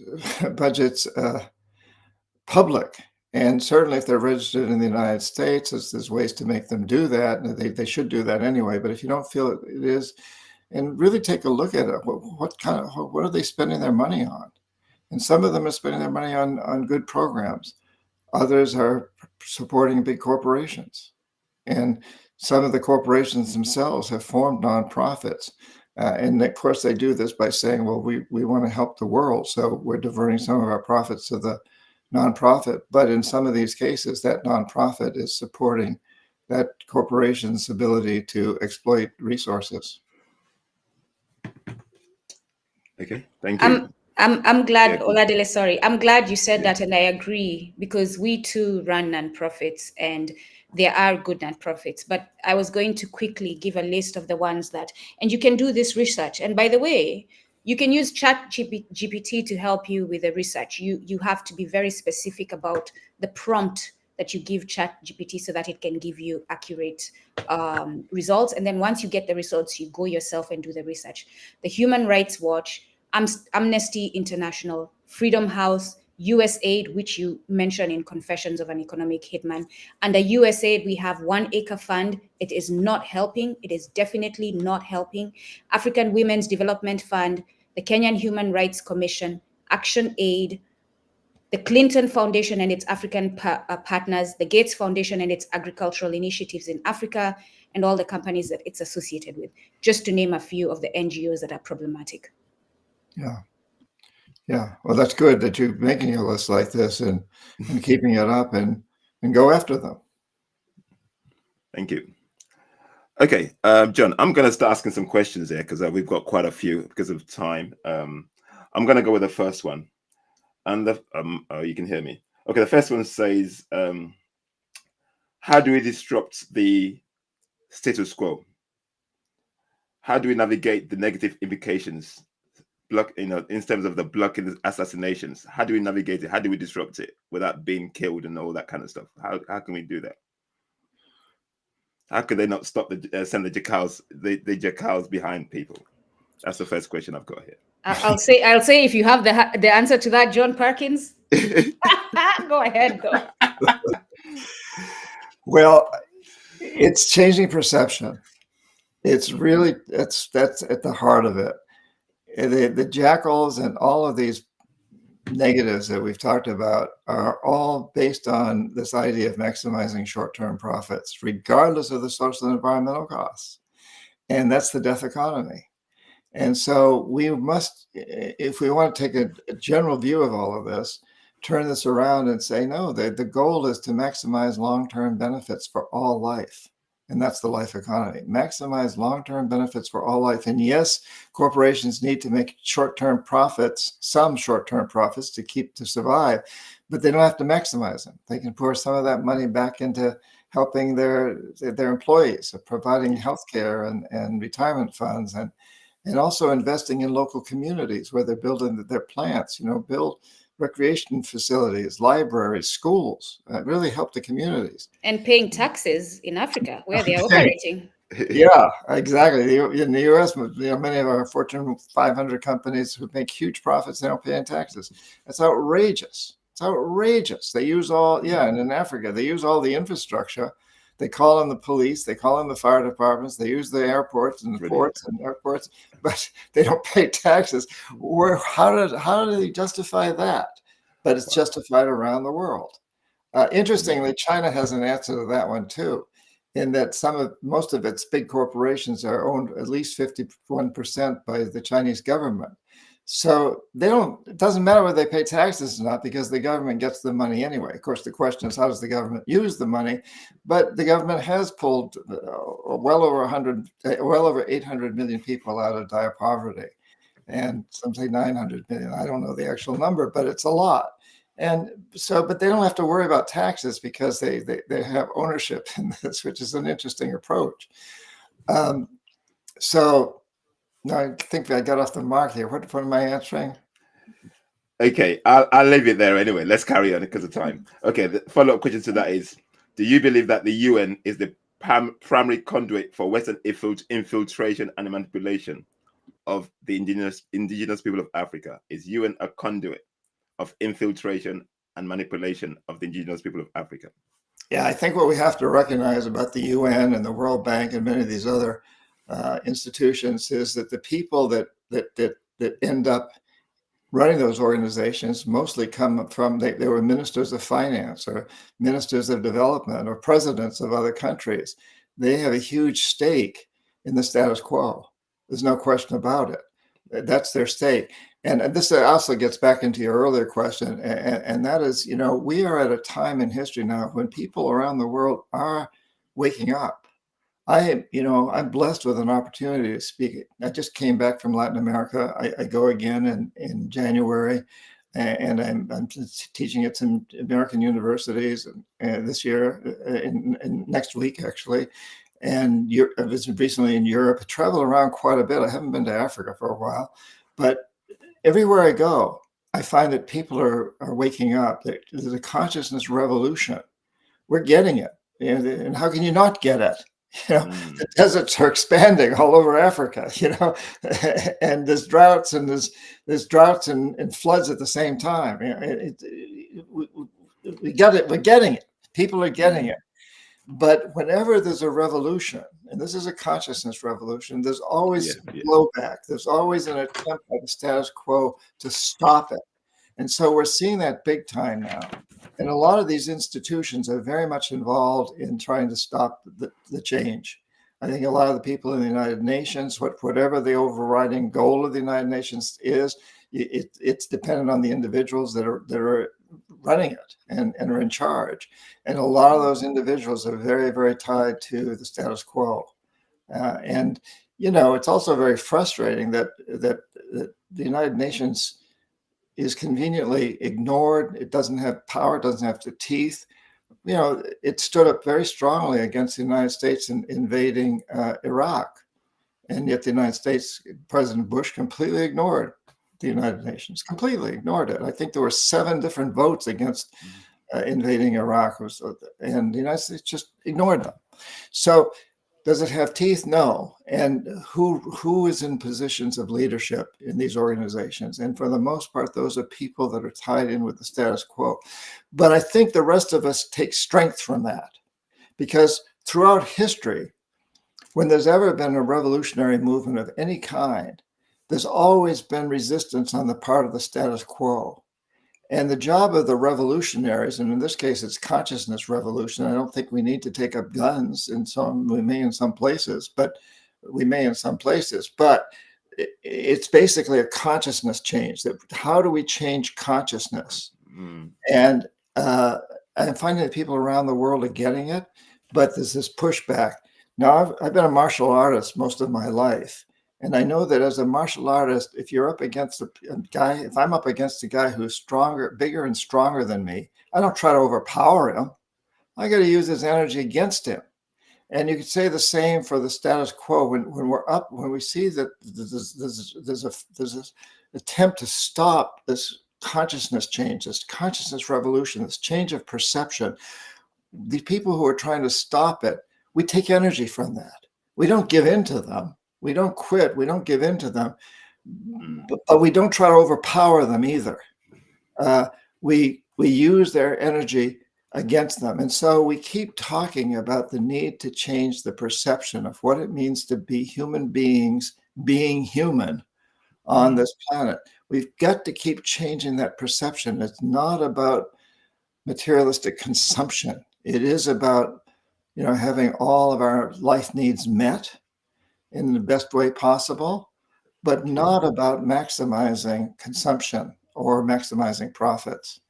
public. And certainly if they're registered in the United States, there's ways to make them do that. And they should do that anyway. But if you don't feel it is, and really take a look at it, what are they spending their money on? And some of them are spending their money on good programs. Others are supporting big corporations. And some of the corporations themselves have formed nonprofits. And of course, they do this by saying, well, we want to help the world, so we're diverting some of our profits to the nonprofit. But in some of these cases, that nonprofit is supporting that corporation's ability to exploit resources. Okay, thank you. I'm glad, Yeah. Oladele, sorry. I'm glad you said that, and I agree, because we too run nonprofits and there are good nonprofits. But I was going to quickly give a list of the ones that, and you can do this research. And by the way, you can use GPT to help you with the research. You have to be very specific about the prompt that you give GPT so that it can give you accurate results. And then once you get the results, you go yourself and do the research. The Human Rights Watch, Amnesty International, Freedom House, USAID, which you mentioned in Confessions of an Economic Hitman. Under USAID, we have One Acre Fund. It is not helping. It is definitely not helping. African Women's Development Fund, the Kenyan Human Rights Commission, Action Aid, the Clinton Foundation and its African partners, the Gates Foundation and its agricultural initiatives in Africa, and all the companies that it's associated with, just to name a few of the NGOs that are problematic. Yeah. Yeah. Well, that's good that you're making a list like this and keeping it up and go after them. Thank you. Okay, John, I'm going to start asking some questions there because we've got quite a few because of time. I'm going to go with the first one. And you can hear me. Okay, the first one says, how do we disrupt the status quo? How do we navigate the negative implications, in terms of the blocking assassinations? How do we navigate it? How do we disrupt it without being killed and all that kind of stuff? How can we do that? How could they not stop send the jacals behind people? That's the first question I've got here. I'll say if you have the answer to that, John Perkins. Go ahead, though. Well, it's changing perception. It's really that's at the heart of it. The jackals and all of these negatives that we've talked about are all based on this idea of maximizing short-term profits, regardless of the social and environmental costs. And that's the death economy. And so we must, if we want to take a general view of all of this, turn this around and say, no, the goal is to maximize long-term benefits for all life. And that's the life economy. Maximize long-term benefits for all life. And yes, corporations need to make short-term profits, some short-term profits to survive, but they don't have to maximize them. They can pour some of that money back into helping their employees, providing healthcare and retirement funds, and also investing in local communities where they're building their plants, build recreation facilities, libraries, schools, really help the communities. And paying taxes in Africa where they're operating. Yeah, exactly. In the US, many of our Fortune 500 companies who make huge profits, they don't pay any taxes. That's outrageous. It's outrageous. They use and in Africa, they use all the infrastructure. They call in the police, they call in the fire departments, they use the airports and the ports and airports, but they don't pay taxes. How do they justify that? But it's justified around the world. Interestingly, China has an answer to that one too, in that most of its big corporations are owned at least 51% by the Chinese government. So it doesn't matter whether they pay taxes or not, because the government gets the money anyway. Of course, the question is, how does the government use the money? But the government has pulled well over 800 million people out of dire poverty. and some say 900 million. I don't know the actual number, but it's a lot. And so, but they don't have to worry about taxes because they have ownership in this, which is an interesting approach. So no, I think I got off the mark here. What am I answering? Okay, I'll leave it there anyway. Let's carry on because of time. Okay, the follow-up question to that is: do you believe that the UN is the primary conduit for Western infiltration and manipulation of the indigenous people of Africa? Is UN a conduit of infiltration and manipulation of the indigenous people of Africa? Yeah, I think what we have to recognize about the UN and the World Bank and many of these other institutions is that the people that end up running those organizations mostly come from, they were ministers of finance or ministers of development or presidents of other countries. They have a huge stake in the status quo. There's no question about it. That's their stake. And this also gets back into your earlier question, and that is, we are at a time in history now when people around the world are waking up. I'm blessed with an opportunity to speak. I just came back from Latin America. I go again in January, and I'm teaching at some American universities and this year, and next week actually. And I was recently in Europe. I travel around quite a bit. I haven't been to Africa for a while, but everywhere I go, I find that people are waking up. There's a consciousness revolution. We're getting it, and how can you not get it? The deserts are expanding all over Africa, and there's droughts and there's droughts and floods at the same time. We got it. We're getting it. People are getting it. But whenever there's a revolution, and this is a consciousness revolution, there's always blowback. There's always an attempt by the status quo to stop it. And so we're seeing that big time now. And a lot of these institutions are very much involved in trying to stop the change. I think a lot of the people in the United Nations, whatever the overriding goal of the United Nations is, it's dependent on the individuals that are running it and are in charge. And a lot of those individuals are very, very tied to the status quo. And it's also very frustrating that the United Nations is conveniently ignored. It doesn't have power, it doesn't have the teeth. It stood up very strongly against the United States in invading Iraq. And yet the United States, President Bush completely ignored the United Nations, completely ignored it. I think there were 7 different votes against invading Iraq, and the United States just ignored them. So does it have teeth? No. And who is in positions of leadership in these organizations? And for the most part, those are people that are tied in with the status quo. But I think the rest of us take strength from that, because throughout history, when there's ever been a revolutionary movement of any kind, there's always been resistance on the part of the status quo. And the job of the revolutionaries, and in this case, it's consciousness revolution. I don't think we need to take up guns we may in some places, but it's basically a consciousness change. That how do we change consciousness? And I'm finding that people around the world are getting it, but there's this pushback. Now, I've been a martial artist most of my life. And I know that as a martial artist, if you're up against if I'm up against a guy who's stronger, bigger and stronger than me, I don't try to overpower him. I got to use his energy against him. And you could say the same for the status quo. When we see that there's this attempt to stop this consciousness change, this consciousness revolution, this change of perception, the people who are trying to stop it, we take energy from that. We don't give in to them. We don't quit. We don't give in to them, but we don't try to overpower them either. We use their energy against them. And so we keep talking about the need to change the perception of what it means to be human beings, being human on this planet. We've got to keep changing that perception. It's not about materialistic consumption. It is about, having all of our life needs met in the best way possible, but not about maximizing consumption or maximizing profits.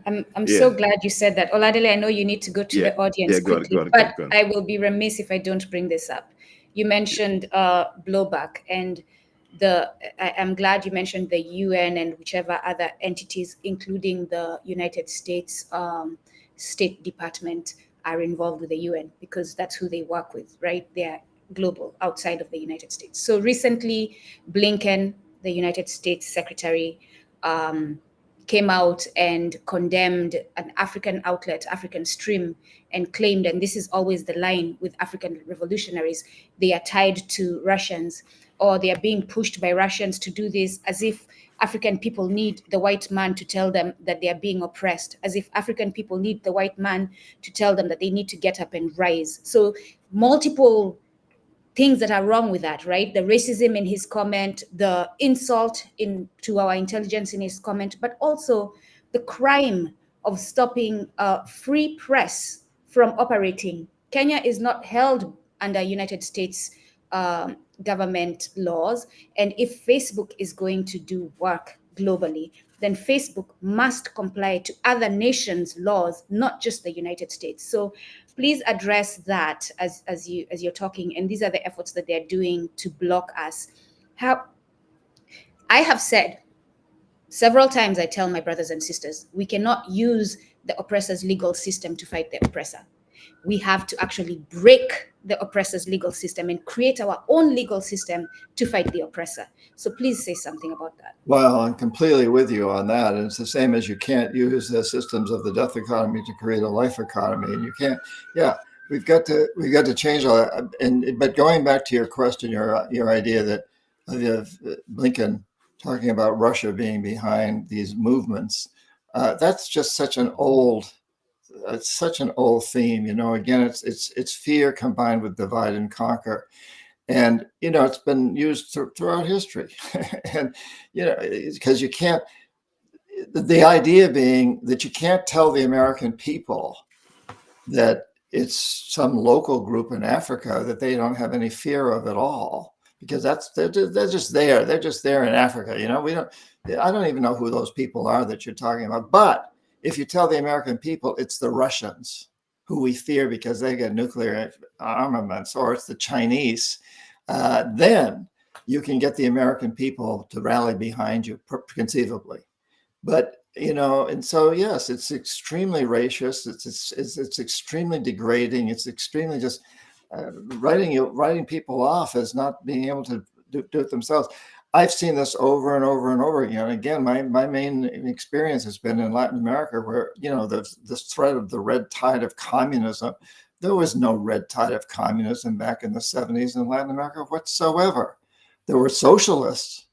I'm so glad you said that. Oladele, I know you need to go to the audience quickly, but I will be remiss if I don't bring this up. You mentioned blowback, and I'm glad you mentioned the UN and whichever other entities, including the United States State Department, are involved with the UN, because that's who they work with, right? They are global outside of the United States. So recently, Blinken, the United States Secretary, came out and condemned an African outlet, African Stream, and claimed, and this is always the line with African revolutionaries, they are tied to Russians, or they are being pushed by Russians to do this, as if African people need the white man to tell them that they are being oppressed, as if African people need the white man to tell them that they need to get up and rise. So multiple things that are wrong with that, right? The racism in his comment, the insult to our intelligence in his comment, but also the crime of stopping free press from operating. Kenya is not held under United States government laws, and if Facebook is going to do work globally, then Facebook must comply to other nations' laws, not just the United States. So please address that as you're talking, and these are the efforts that they're doing to block us. How I have said several times, I tell my brothers and sisters, we cannot use the oppressor's legal system to fight the oppressor. We have to actually break the oppressor's legal system and create our own legal system to fight the oppressor. So please say something about that. Well, I'm completely with you on that. And it's the same as you can't use the systems of the death economy to create a life economy. And you can't, we've got to change all that. But going back to your question, your idea that of Blinken talking about Russia being behind these movements, that's just such an old theme. Again, it's fear combined with divide and conquer. And, it's been used throughout history. And, because you can't, the idea being that you can't tell the American people that it's some local group in Africa that they don't have any fear of at all, because they're just there. They're just there in Africa. I don't even know who those people are that you're talking about. But if you tell the American people it's the Russians who we fear because they get nuclear armaments, or it's the Chinese, then you can get the American people to rally behind you, conceivably. But and so yes, it's extremely racist. It's extremely degrading. It's extremely just writing people off as not being able to do it themselves. I've seen this over and over and over again. Again, my main experience has been in Latin America, where this threat of the red tide of communism. There was no red tide of communism back in the 70s in Latin America whatsoever. There were socialists,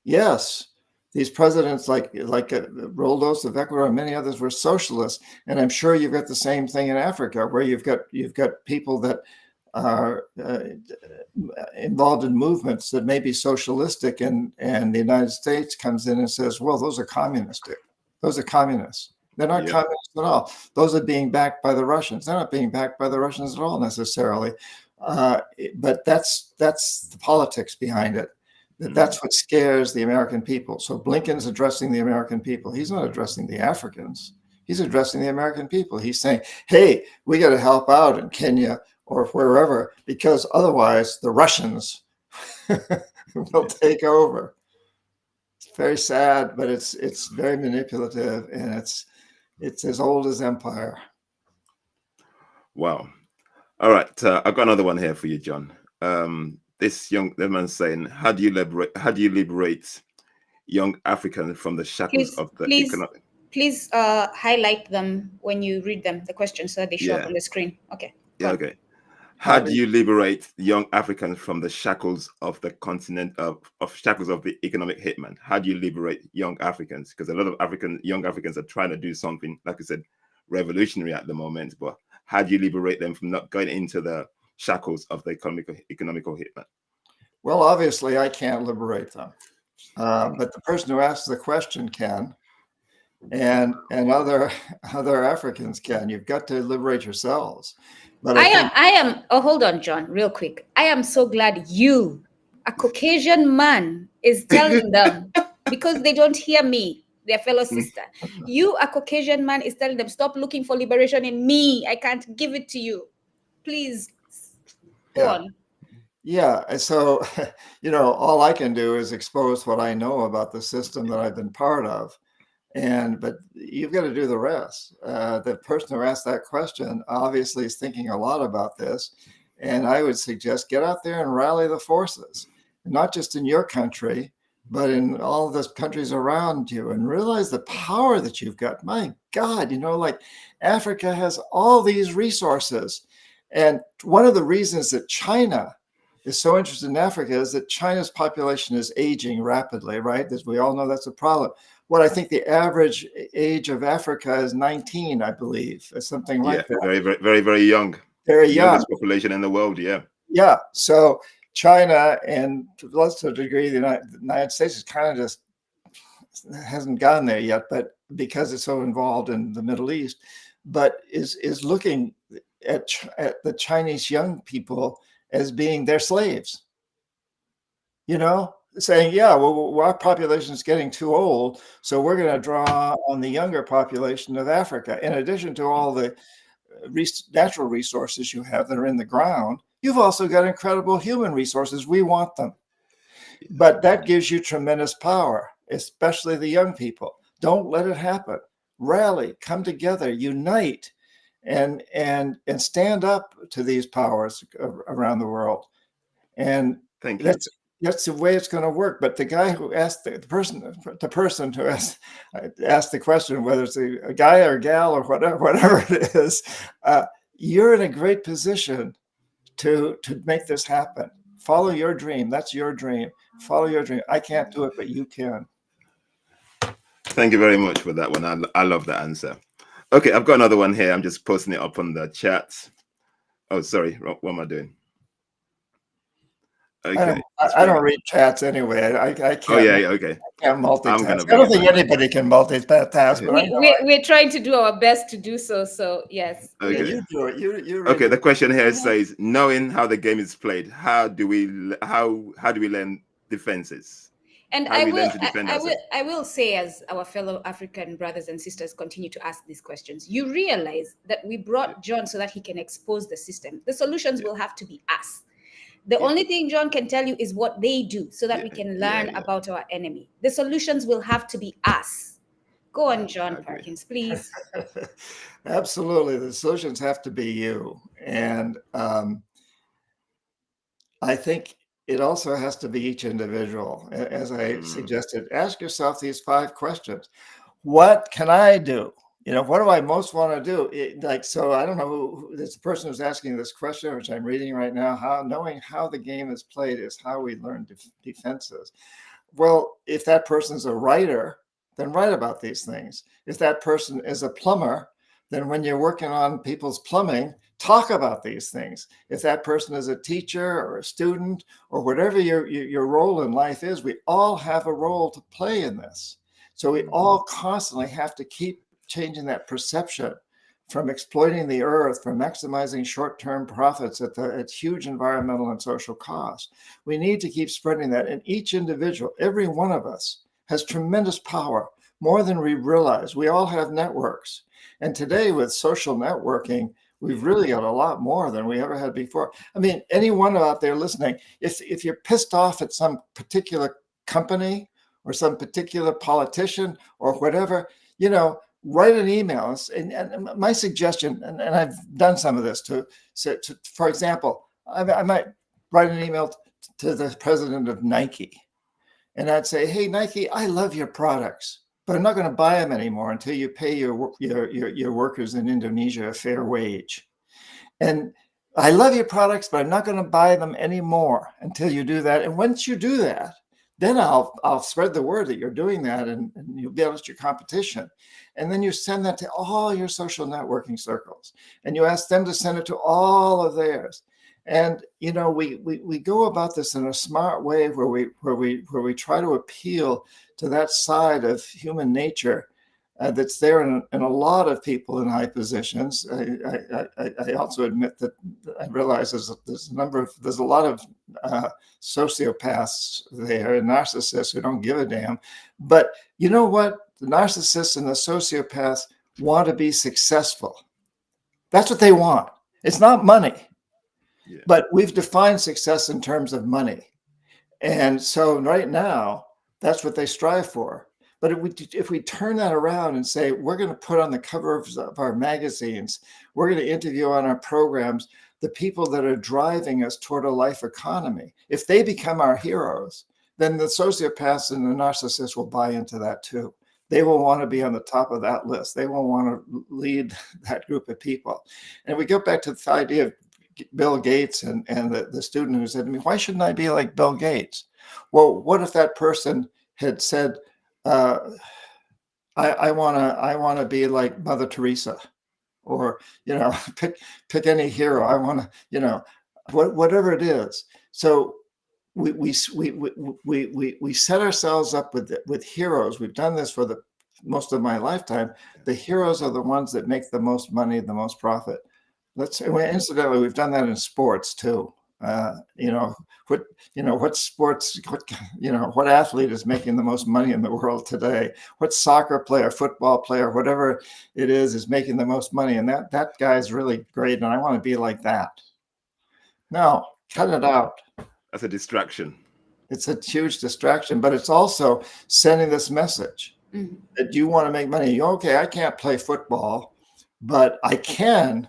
yes. These presidents like Roldos of Ecuador and many others were socialists, and I'm sure you've got the same thing in Africa, where you've got people that are involved in movements that may be socialistic, and the United States comes in and says, well, those are communistic. Those are communists. They're not communists at all. Those are being backed by the Russians. They're not being backed by the Russians at all necessarily. But that's the politics behind it. That's what scares the American people. So Blinken's addressing the American people. He's not addressing the Africans. He's addressing the American people. He's saying, hey, we got to help out in Kenya or wherever, because otherwise the Russians will take over. It's very sad, but it's very manipulative, and it's as old as empire. Wow. All right. I've got another one here for you, John. This man's saying, how do you liberate young Africans from the shackles of the economic? Please highlight them when you read them, the questions, so that they show up on the screen. Okay. Okay. How do you liberate young Africans from the shackles of the continent of shackles of the economic hitman? How do you liberate young Africans? Because a lot of young Africans are trying to do something, like I said, revolutionary at the moment. But how do you liberate them from not going into the shackles of the economical hitman? Well, obviously, I can't liberate them, but the person who asks the question can, and other Africans can. You've got to liberate yourselves. But I am. Oh, hold on, John, real quick. I am so glad you, a Caucasian man, is telling them, because they don't hear me, their fellow sister. You, a Caucasian man, is telling them, stop looking for liberation in me. I can't give it to you. Please go on. Yeah. So, all I can do is expose what I know about the system that I've been part of. But you've got to do the rest. The person who asked that question obviously is thinking a lot about this. And I would suggest get out there and rally the forces, not just in your country, but in all the countries around you, and realize the power that you've got. My God, like Africa has all these resources. And one of the reasons that China is so interested in Africa is that China's population is aging rapidly, right? As we all know, that's a problem. What I think the average age of Africa is 19, I believe, or something Yeah, like that. very, very, very, very young. Very The young. youngest population in the world. Yeah. Yeah. So China, and to a lesser degree, the United States is kind of just hasn't gotten there yet, but because it's so involved in the Middle East, but is looking at the Chinese young people as being their slaves. Saying, yeah, well, our population is getting too old, so we're going to draw on the younger population of Africa. In addition to all the natural resources you have that are in the ground, you've also got incredible human resources. We want them. But that gives you tremendous power, especially the young people. Don't let it happen. Rally, come together, unite, and stand up to these powers around the world. And Thank you. that's the way it's going to work. But the guy who asked the person who asked the question, whether it's a guy or a gal or whatever it is, you're in a great position to make this happen. Follow your dream. That's your dream. Follow your dream. I can't do it, but you can. Thank you very much for that one. I love that answer. Okay, I've got another one here. I'm just posting it up on the chat. Oh, sorry. What am I doing? Okay. I don't read chats anyway. I can't. Oh yeah, okay. I can't multitask. I'm I don't think anybody can multitask. But we're trying to do our best to do so. So yes. Okay. Yeah, you do it. You okay. The question here says, knowing how the game is played, how do we learn defenses? And I will say, as our fellow African brothers and sisters continue to ask these questions, you realize that we brought John so that he can expose the system. The solutions will have to be us. The only thing John can tell you is what they do so that we can learn about our enemy. The solutions will have to be us. Go on, John Perkins, please. Absolutely. The solutions have to be you. And I think it also has to be each individual. As I suggested, ask yourself these 5 questions. What can I do? What do I most want to do? So I don't know who this person who's asking this question, which I'm reading right now. Knowing how the game is played is how we learn defenses. Well, if that person's a writer, then write about these things. If that person is a plumber, then when you're working on people's plumbing, talk about these things. If that person is a teacher or a student or whatever your role in life is, we all have a role to play in this. So we all constantly have to keep changing that perception from exploiting the earth, from maximizing short-term profits at huge environmental and social cost. We need to keep spreading that. And each individual, every one of us, has tremendous power, more than we realize. We all have networks. And today with social networking, we've really got a lot more than we ever had before. I mean, anyone out there listening, if you're pissed off at some particular company or some particular politician or whatever, write an email. And my suggestion, and I've done some of this for example, I might write an email to the president of Nike. And I'd say, hey, Nike, I love your products, but I'm not going to buy them anymore until you pay your workers in Indonesia a fair wage. And I love your products, but I'm not going to buy them anymore until you do that. And once you do that, then I'll spread the word that you're doing that, and you'll be against your competition. And then you send that to all your social networking circles, and you ask them to send it to all of theirs. And we go about this in a smart way where we try to appeal to that side of human nature that's there in a lot of people in high positions. I also admit that I realize there's a lot of sociopaths there and narcissists who don't give a damn. But you know what? The narcissists and the sociopaths want to be successful. That's what they want. It's not money. Yeah. But we've defined success in terms of money. And so right now, that's what they strive for. But if we turn that around and say, we're going to put on the covers of our magazines, we're going to interview on our programs the people that are driving us toward a life economy. If they become our heroes, then the sociopaths and the narcissists will buy into that too. They will want to be on the top of that list. They will want to lead that group of people. And we go back to the idea of Bill Gates and the student who said to me, why shouldn't I be like Bill Gates? Well, what if that person had said, I want to be like Mother Teresa, or, you know, pick any hero. I want to, you know, whatever it is. So we set ourselves up with heroes. We've done this for the most of my lifetime. The heroes are the ones that make the most money, the most profit. Incidentally, we've done that in sports too. What sports, what athlete is making the most money in the world today? What soccer player, football player, whatever it is making the most money? And that guy's really great, and I want to be like that. No, cut it out. That's a distraction. It's a huge distraction, but it's also sending this message that you want to make money. Okay, I can't play football, but I can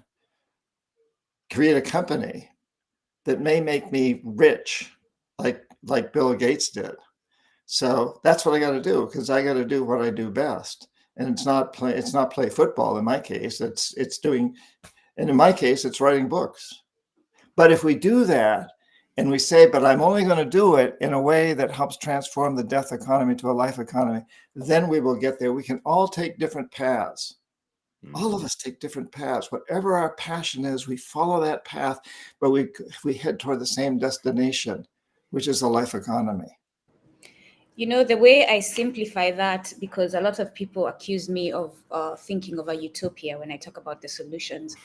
create a company that may make me rich, like Bill Gates did. So that's what I got to do, because I got to do what I do best. And it's not play football in my case. And in my case, it's writing books. But if we do that and we say, but I'm only going to do it in a way that helps transform the death economy to a life economy, then we will get there. We can all take different paths. All of us take different paths. Whatever our passion is, we follow that path, but we head toward the same destination, which is a life economy. You know, the way I simplify that, because a lot of people accuse me of thinking of a utopia when I talk about the solutions.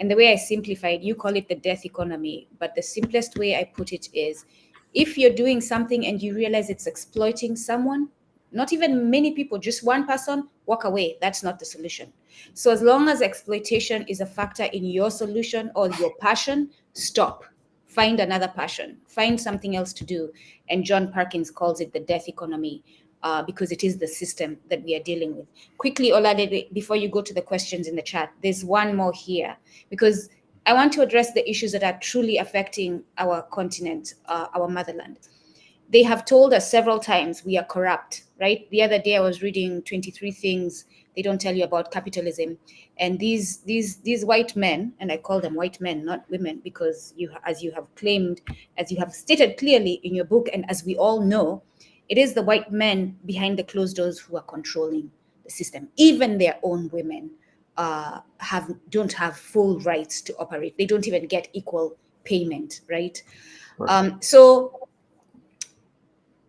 And the way I simplify it, you call it the death economy. But the simplest way I put it is, if you're doing something and you realize it's exploiting someone, not even many people, just one person, walk away. That's not the solution. So as long as exploitation is a factor in your solution or your passion, stop. Find another passion, find something else to do. And John Perkins calls it the death economy, because it is the system that we are dealing with. Quickly, Oladele, before you go to the questions in the chat, there's one more here, because I want to address the issues that are truly affecting our continent, our motherland. They have told us several times we are corrupt, right? The other day I was reading 23 things they don't tell you about capitalism. And these white men, and I call them white men, not women, because as you have stated clearly in your book, and as we all know, it is the white men behind the closed doors who are controlling the system. Even their own women don't have full rights to operate. They don't even get equal payment, right? So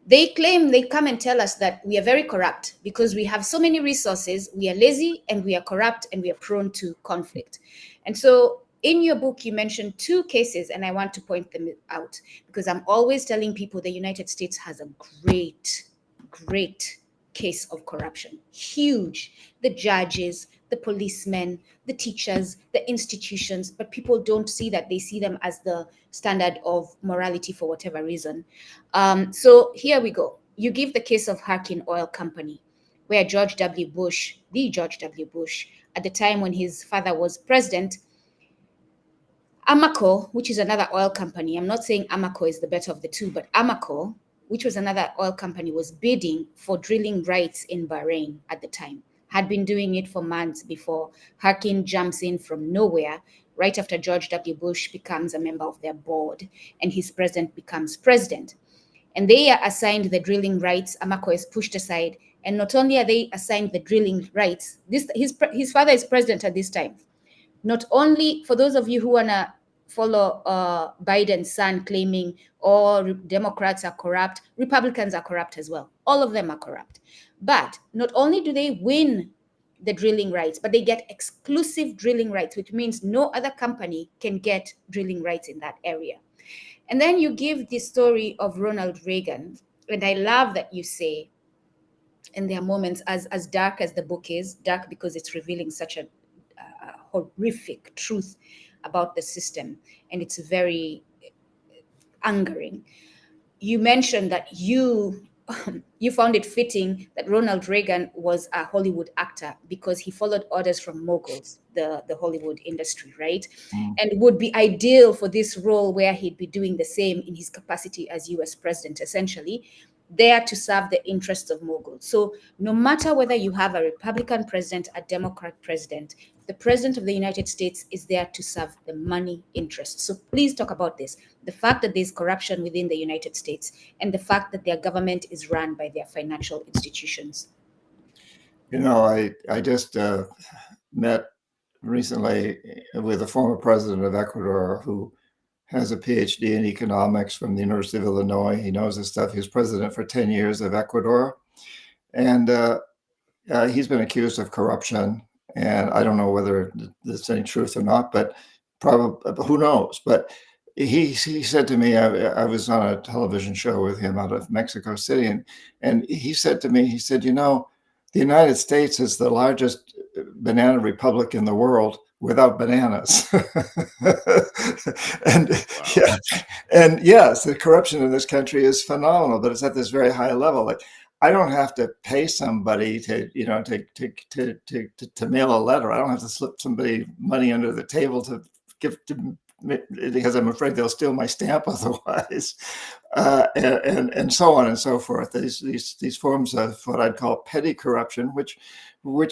they claim, they come and tell us that we are very corrupt because we have so many resources, we are lazy, and we are corrupt, and we are prone to conflict. And so in your book, you mentioned two cases, and I want to point them out because I'm always telling people the United States has a great case of corruption. Huge. The judges, the policemen, the teachers, the institutions, but people don't see that. They see them as the standard of morality for whatever reason. So here we go. You give the case of Harkin Oil Company, where George W. Bush, at the time when his father was president, Amoco, which is another oil company, I'm not saying Amoco is the better of the two, but Amoco, which was another oil company, was bidding for drilling rights in Bahrain at the time, had been doing it for months before Harkin jumps in from nowhere, right after George W. Bush becomes a member of their board and his president becomes president. And they are assigned the drilling rights. Amoco is pushed aside. And not only are they assigned the drilling rights, his father is president at this time. Not only, for those of you who want to follow Biden's son claiming all Democrats are corrupt, Republicans are corrupt as well. All of them are corrupt. But not only do they win the drilling rights, but they get exclusive drilling rights, which means no other company can get drilling rights in that area. And then you give the story of Ronald Reagan. And I love that you say, and there are moments, as dark as the book is, dark because it's revealing such a horrific truth about the system, and it's very angering. You mentioned that you found it fitting that Ronald Reagan was a Hollywood actor because he followed orders from moguls, the Hollywood industry, right? And would be ideal for this role where he'd be doing the same in his capacity as US president, essentially, there to serve the interests of moguls. So no matter whether you have a Republican president, a Democrat president, the president of the United States is there to serve the money interests. So please talk about this. The fact that there's corruption within the United States and the fact that their government is run by their financial institutions. I just met recently with a former president of Ecuador who has a PhD in economics from the University of Illinois. He knows his stuff. He was president for 10 years of Ecuador. And he's been accused of corruption. And I don't know whether there's any truth or not, but probably, who knows? But he said to me, I was on a television show with him out of Mexico City, and he said to me, the United States is the largest banana republic in the world without bananas. And Wow. and yes, the corruption in this country is phenomenal, but it's at this very high level. Like, I don't have to pay somebody to mail a letter. I don't have to slip somebody money under the table to give to, because I'm afraid they'll steal my stamp otherwise, and so on and so forth. These forms of what I'd call petty corruption, which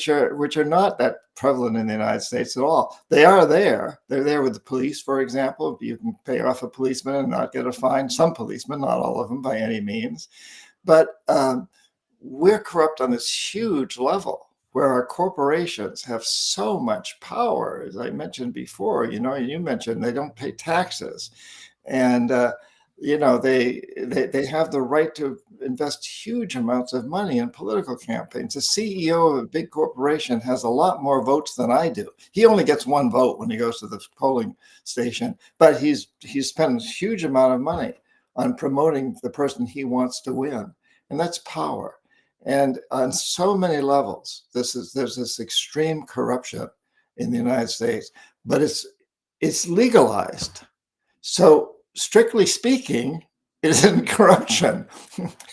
are not that prevalent in the United States at all. They are there. They're there with the police, for example. You can pay off a policeman and not get a fine. Some policemen, not all of them by any means, but we're corrupt on this huge level, where our corporations have so much power. As I mentioned before, you mentioned they don't pay taxes, and they have the right to invest huge amounts of money in political campaigns. The CEO of a big corporation has a lot more votes than I do. He only gets one vote when he goes to the polling station, but he's spent a huge amount of money on promoting the person he wants to win, and that's power. And on so many levels, there's this extreme corruption in the United States, but it's legalized. So strictly speaking, it isn't corruption.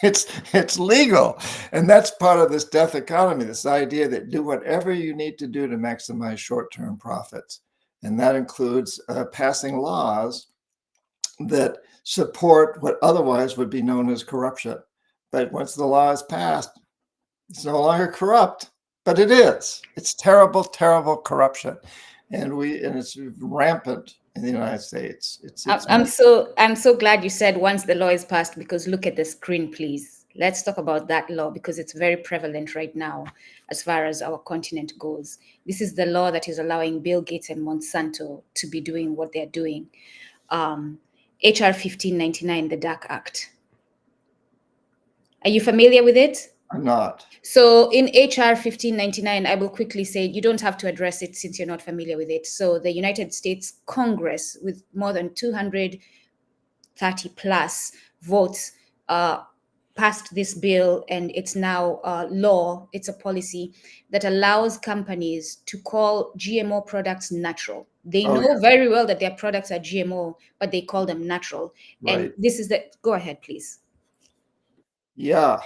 It's legal. And that's part of this death economy, this idea that do whatever you need to do to maximize short-term profits. And that includes passing laws that support what otherwise would be known as corruption. But once the law is passed, it's no longer corrupt, but it is. It's terrible, terrible corruption, and it's rampant in the United States. I'm so glad you said once the law is passed, because look at the screen, please. Let's talk about that law, because it's very prevalent right now as far as our continent goes. This is the law that is allowing Bill Gates and Monsanto to be doing what they're doing. HR 1599, the Dark Act. Are you familiar with it? I'm not. So in HR 1599, I will quickly say, you don't have to address it since you're not familiar with it. So the United States Congress, with more than 230 plus votes, passed this bill, and it's now law. It's a policy that allows companies to call GMO products natural. They know very well that their products are GMO, but they call them natural. Right. And this is go ahead, please. Yeah.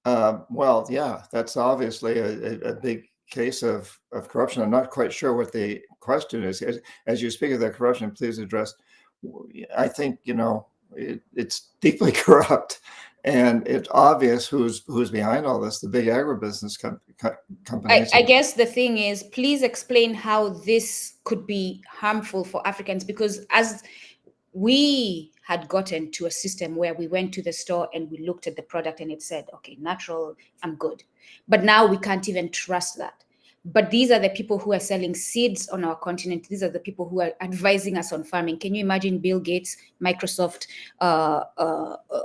Well, yeah, that's obviously a big case of corruption. I'm not quite sure what the question is. As you speak of that corruption, please address. I think, it's deeply corrupt, and it's obvious who's behind all this, the big agribusiness companies. I guess the thing is, please explain how this could be harmful for Africans, because as we had gotten to a system where we went to the store and we looked at the product and it said, okay, natural, I'm good. But now we can't even trust that. But these are the people who are selling seeds on our continent. These are the people who are advising us on farming. Can you imagine Bill Gates, Microsoft,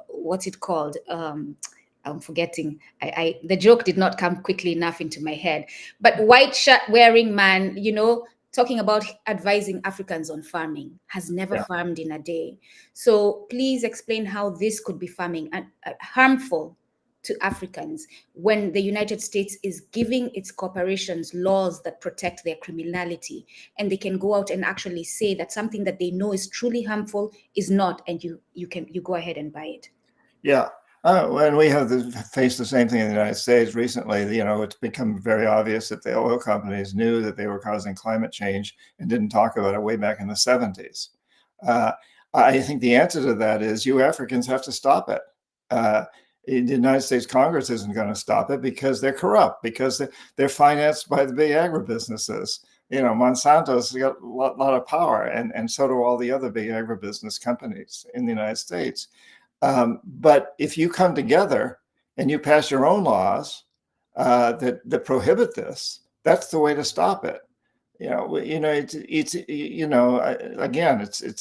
what's it called? I'm forgetting. The joke did not come quickly enough into my head. But white shirt wearing man, talking about advising Africans on farming, has never farmed in a day. So please explain how this could be farming and harmful to Africans when the United States is giving its corporations laws that protect their criminality, and they can go out and actually say that something that they know is truly harmful is not, and you go ahead and buy it. Yeah. And we have faced the same thing in the United States recently. It's become very obvious that the oil companies knew that they were causing climate change and didn't talk about it way back in the 70s. I think the answer to that is you Africans have to stop it. The United States Congress isn't going to stop it because they're corrupt, because they're financed by the big agribusinesses. Monsanto's got a lot of power, and so do all the other big agribusiness companies in the United States. But if you come together and you pass your own laws that prohibit this, that's the way to stop it. It's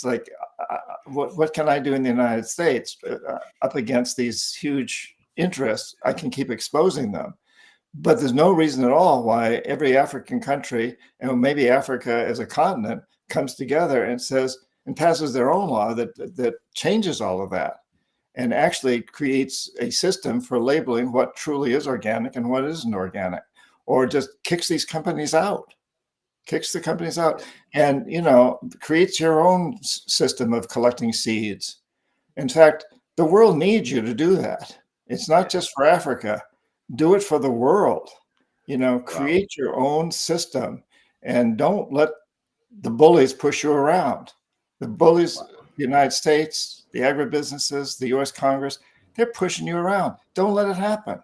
like, what can I do in the United States up against these huge interests? I can keep exposing them, but there's no reason at all why every African country, and maybe Africa as a continent, comes together and says and passes their own law that changes all of that, and actually creates a system for labeling what truly is organic and what isn't organic, or just kicks the companies out, and creates your own system of collecting seeds. In fact, the world needs you to do that. It's not just for Africa. Do it for the world. Create your own system, and don't let the bullies push you around. The bullies, the United States, the agribusinesses, the U.S. Congress, they're pushing you around. Don't let it happen.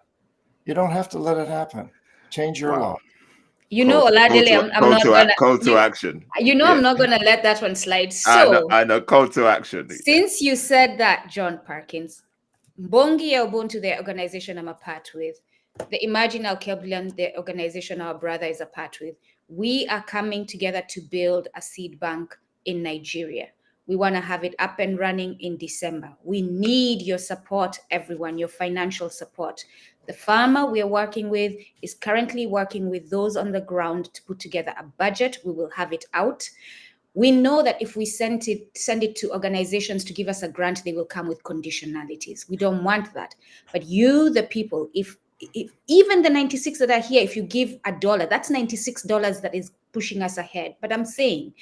You don't have to let it happen. Change your law. Oladele, I'm not gonna call to action. I'm not gonna let that one slide. So I know, call to action. Since you said that, John Perkins, Mbongi ya Ubuntu, the organization I'm a part with, the Imagine Alkebulan, the organization our brother is a part with, we are coming together to build a seed bank in Nigeria. We want to have it up and running in December. We need your support, everyone, your financial support. The farmer we are working with is currently working with those on the ground to put together a budget. We will have it out. We know that if we send it to organizations to give us a grant, they will come with conditionalities. We don't want that. But you, the people, if even the 96 that are here, if you give $1, that's $96 that is pushing us ahead. But I'm saying,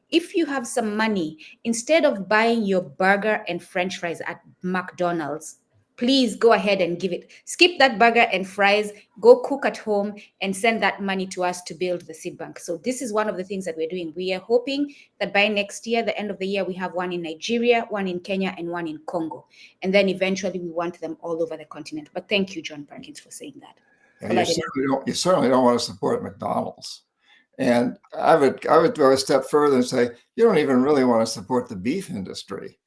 if you have some money, instead of buying your burger and French fries at McDonald's, please go ahead and give it. Skip that burger and fries, go cook at home and send that money to us to build the seed bank. So this is one of the things that we're doing. We are hoping that by next year, the end of the year, we have one in Nigeria, one in Kenya, and one in Congo. And then eventually we want them all over the continent. But thank you, John Perkins, for saying that. Yeah, you certainly don't want to support McDonald's. And I would go a step further and say, you don't even really want to support the beef industry.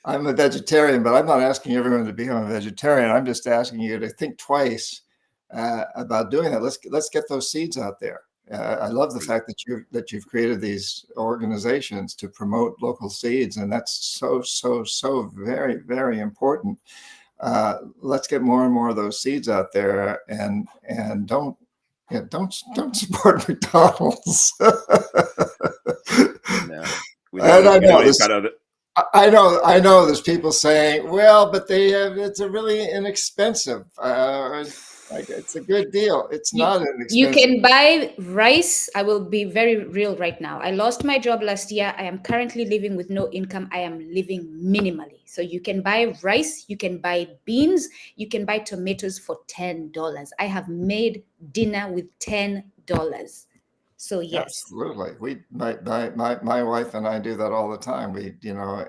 I'm a vegetarian, but I'm not asking everyone to become a vegetarian. I'm just asking you to think twice about doing that. Let's get those seeds out there. I love the fact that you've created these organizations to promote local seeds, and that's so very, very important. Let's get more and more of those seeds out there, and don't support McDonald's. I know there's people saying, well, but it's a really inexpensive. It's a good deal. It's not inexpensive. You can buy rice. I will be very real right now. I lost my job last year. I am currently living with no income. I am living minimally. So you can buy rice, you can buy beans, you can buy tomatoes for $10. I have made dinner with $10. So yes, absolutely. My wife and I do that all the time.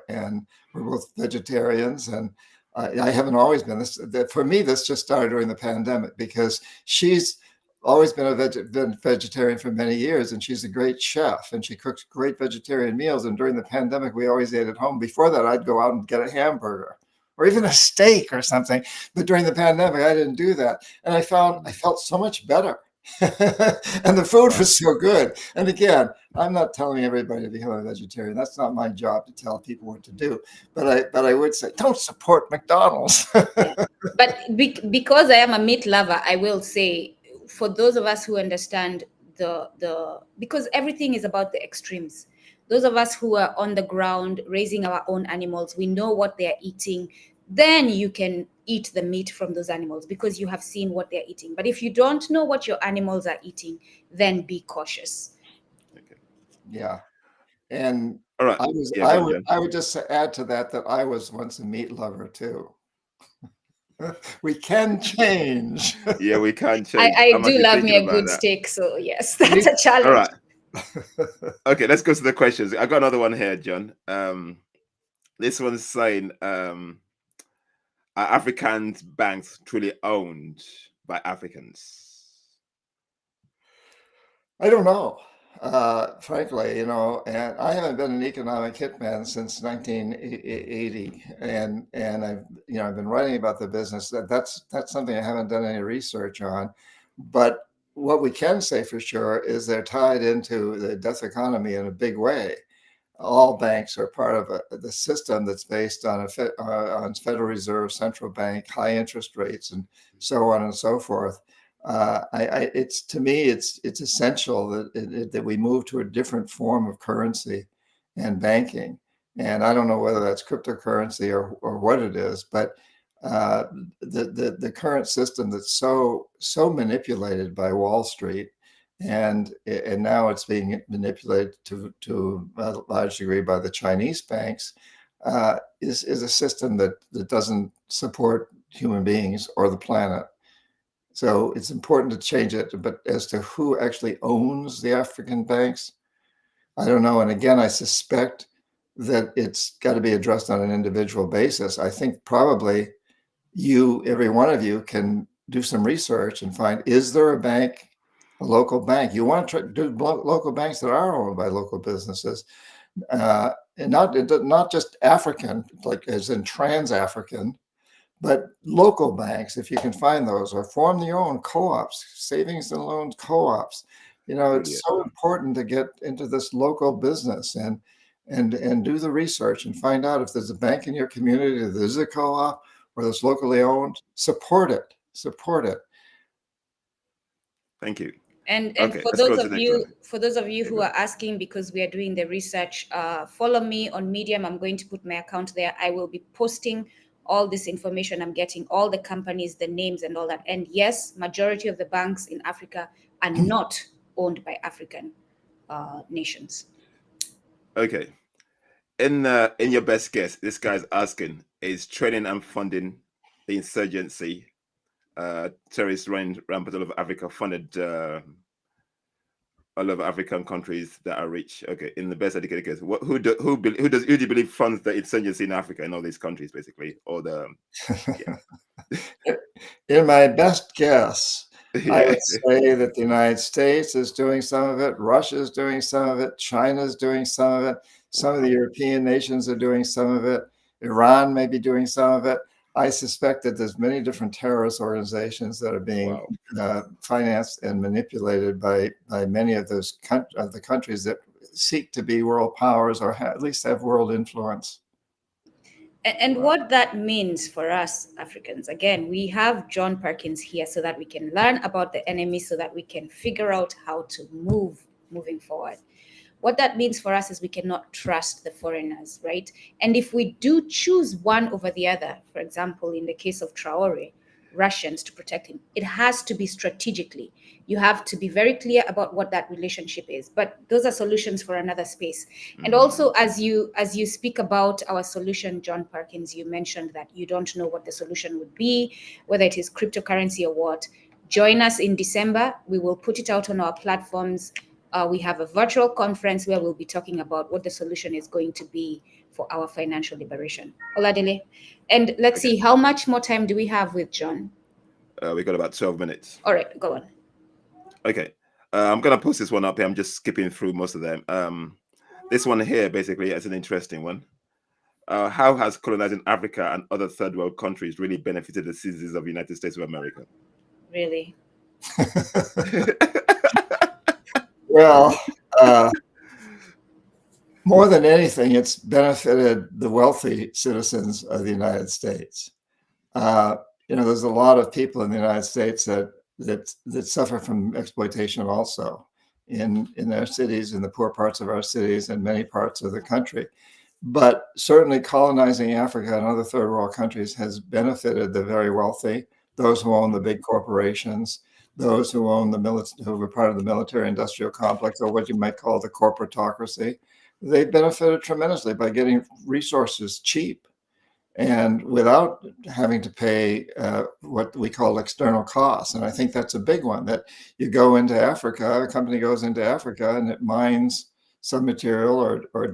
And we're both vegetarians, and I haven't always been this. For me, this just started during the pandemic because she's always been been vegetarian for many years, and she's a great chef, and she cooks great vegetarian meals. And during the pandemic, we always ate at home. Before that, I'd go out and get a hamburger or even a steak or something. But during the pandemic, I didn't do that, and I felt so much better. And the food was so good. And again, I'm not telling everybody to become a vegetarian. That's not my job to tell people what to do. But I would say, don't support McDonald's. Yeah. But because I am a meat lover, I will say, for those of us who understand because everything is about the extremes. Those of us who are on the ground raising our own animals, we know what they are eating. Then you can eat the meat from those animals because you have seen what they're eating. But if you don't know what your animals are eating, then be cautious. Okay. Yeah. And All right. Yeah, go on, John. I would just add to that I was once a meat lover too. We can change. Yeah, we can change. I I'm do actually love me thinking a about good that. steak, so yes, that's a All challenge. right. Okay, let's go to the questions. I got another one here, John. This one's saying, are African banks truly owned by Africans? I don't know, frankly, and I haven't been an economic hitman since 1980, and I've been writing about the business. That's something I haven't done any research on, but what we can say for sure is they're tied into the death economy in a big way. All banks are part of the system that's based on on Federal Reserve, central bank, high interest rates, and so on and so forth. It's to me, it's essential that we move to a different form of currency and banking. And I don't know whether that's cryptocurrency or what it is, but the current system that's so manipulated by Wall Street, and now it's being manipulated to a large degree by the Chinese banks, is a system that doesn't support human beings or the planet. So it's important to change it. But as to who actually owns the African banks, I don't know. And again, I suspect that it's got to be addressed on an individual basis. I think probably every one of you can do some research and find, is there a local bank? You want to do local banks that are owned by local businesses, and not just African, like as in trans-African, but local banks, if you can find those, or form your own co-ops, savings and loans co-ops. It's so important to get into this local business and do the research and find out if there's a bank in your community, if there's a co-op or that's locally owned. Support it. Thank you. And Okay, for let's go those to of the next you one. for those of you who are asking, because we are doing the research, follow me on Medium. I'm going to put my account there. I will be posting all this information I'm getting, all the companies, the names, and all that. And yes, majority of the banks in Africa are not owned by African nations. Okay. In your best guess, this guy's asking, is training and funding the insurgency, terrorists running rampant all over Africa, funded all over African countries that are rich? Okay, in the best educated guess, who do you believe funds the insurgency in Africa in all these countries, basically, or the In my best guess, yeah. I would say that the United States is doing some of it, Russia is doing some of it, China is doing some of it, some of the European nations are doing some of it, Iran may be doing some of it. I suspect that there's many different terrorist organizations that are being financed and manipulated by many of those the countries that seek to be world powers or at least have world influence. And what that means for us Africans, again, we have John Perkins here so that we can learn about the enemy, so that we can figure out how to moving forward. What that means for us is we cannot trust the foreigners, right? And if we do choose one over the other, for example, in the case of Traore, Russians to protect him, it has to be strategically. You have to be very clear about what that relationship is. But those are solutions for another space. And also, as you speak about our solution, John Perkins, you mentioned that you don't know what the solution would be, whether it is cryptocurrency or what. Join us in December. We will put it out on our platforms. We have a virtual conference where we'll be talking about what the solution is going to be for our financial liberation. Oladele. And let's see, how much more time do we have with John? We got about 12 minutes. All right, go on. Okay. I'm going to post this one up here. I'm just skipping through most of them. This one here, basically, is an interesting one. How has colonizing Africa and other third world countries really benefited the citizens of the United States of America? Really? Well, more than anything, it's benefited the wealthy citizens of the United States. There's a lot of people in the United States that suffer from exploitation also in their cities, in the poor parts of our cities, and many parts of the country. But certainly colonizing Africa and other third world countries has benefited the very wealthy, those who own the big corporations, those who own the military, who are part of the military industrial complex, or what you might call the corporatocracy. They benefited tremendously by getting resources cheap and without having to pay what we call external costs. And I think that's a big one, that you go into Africa, a company goes into Africa and it mines some material or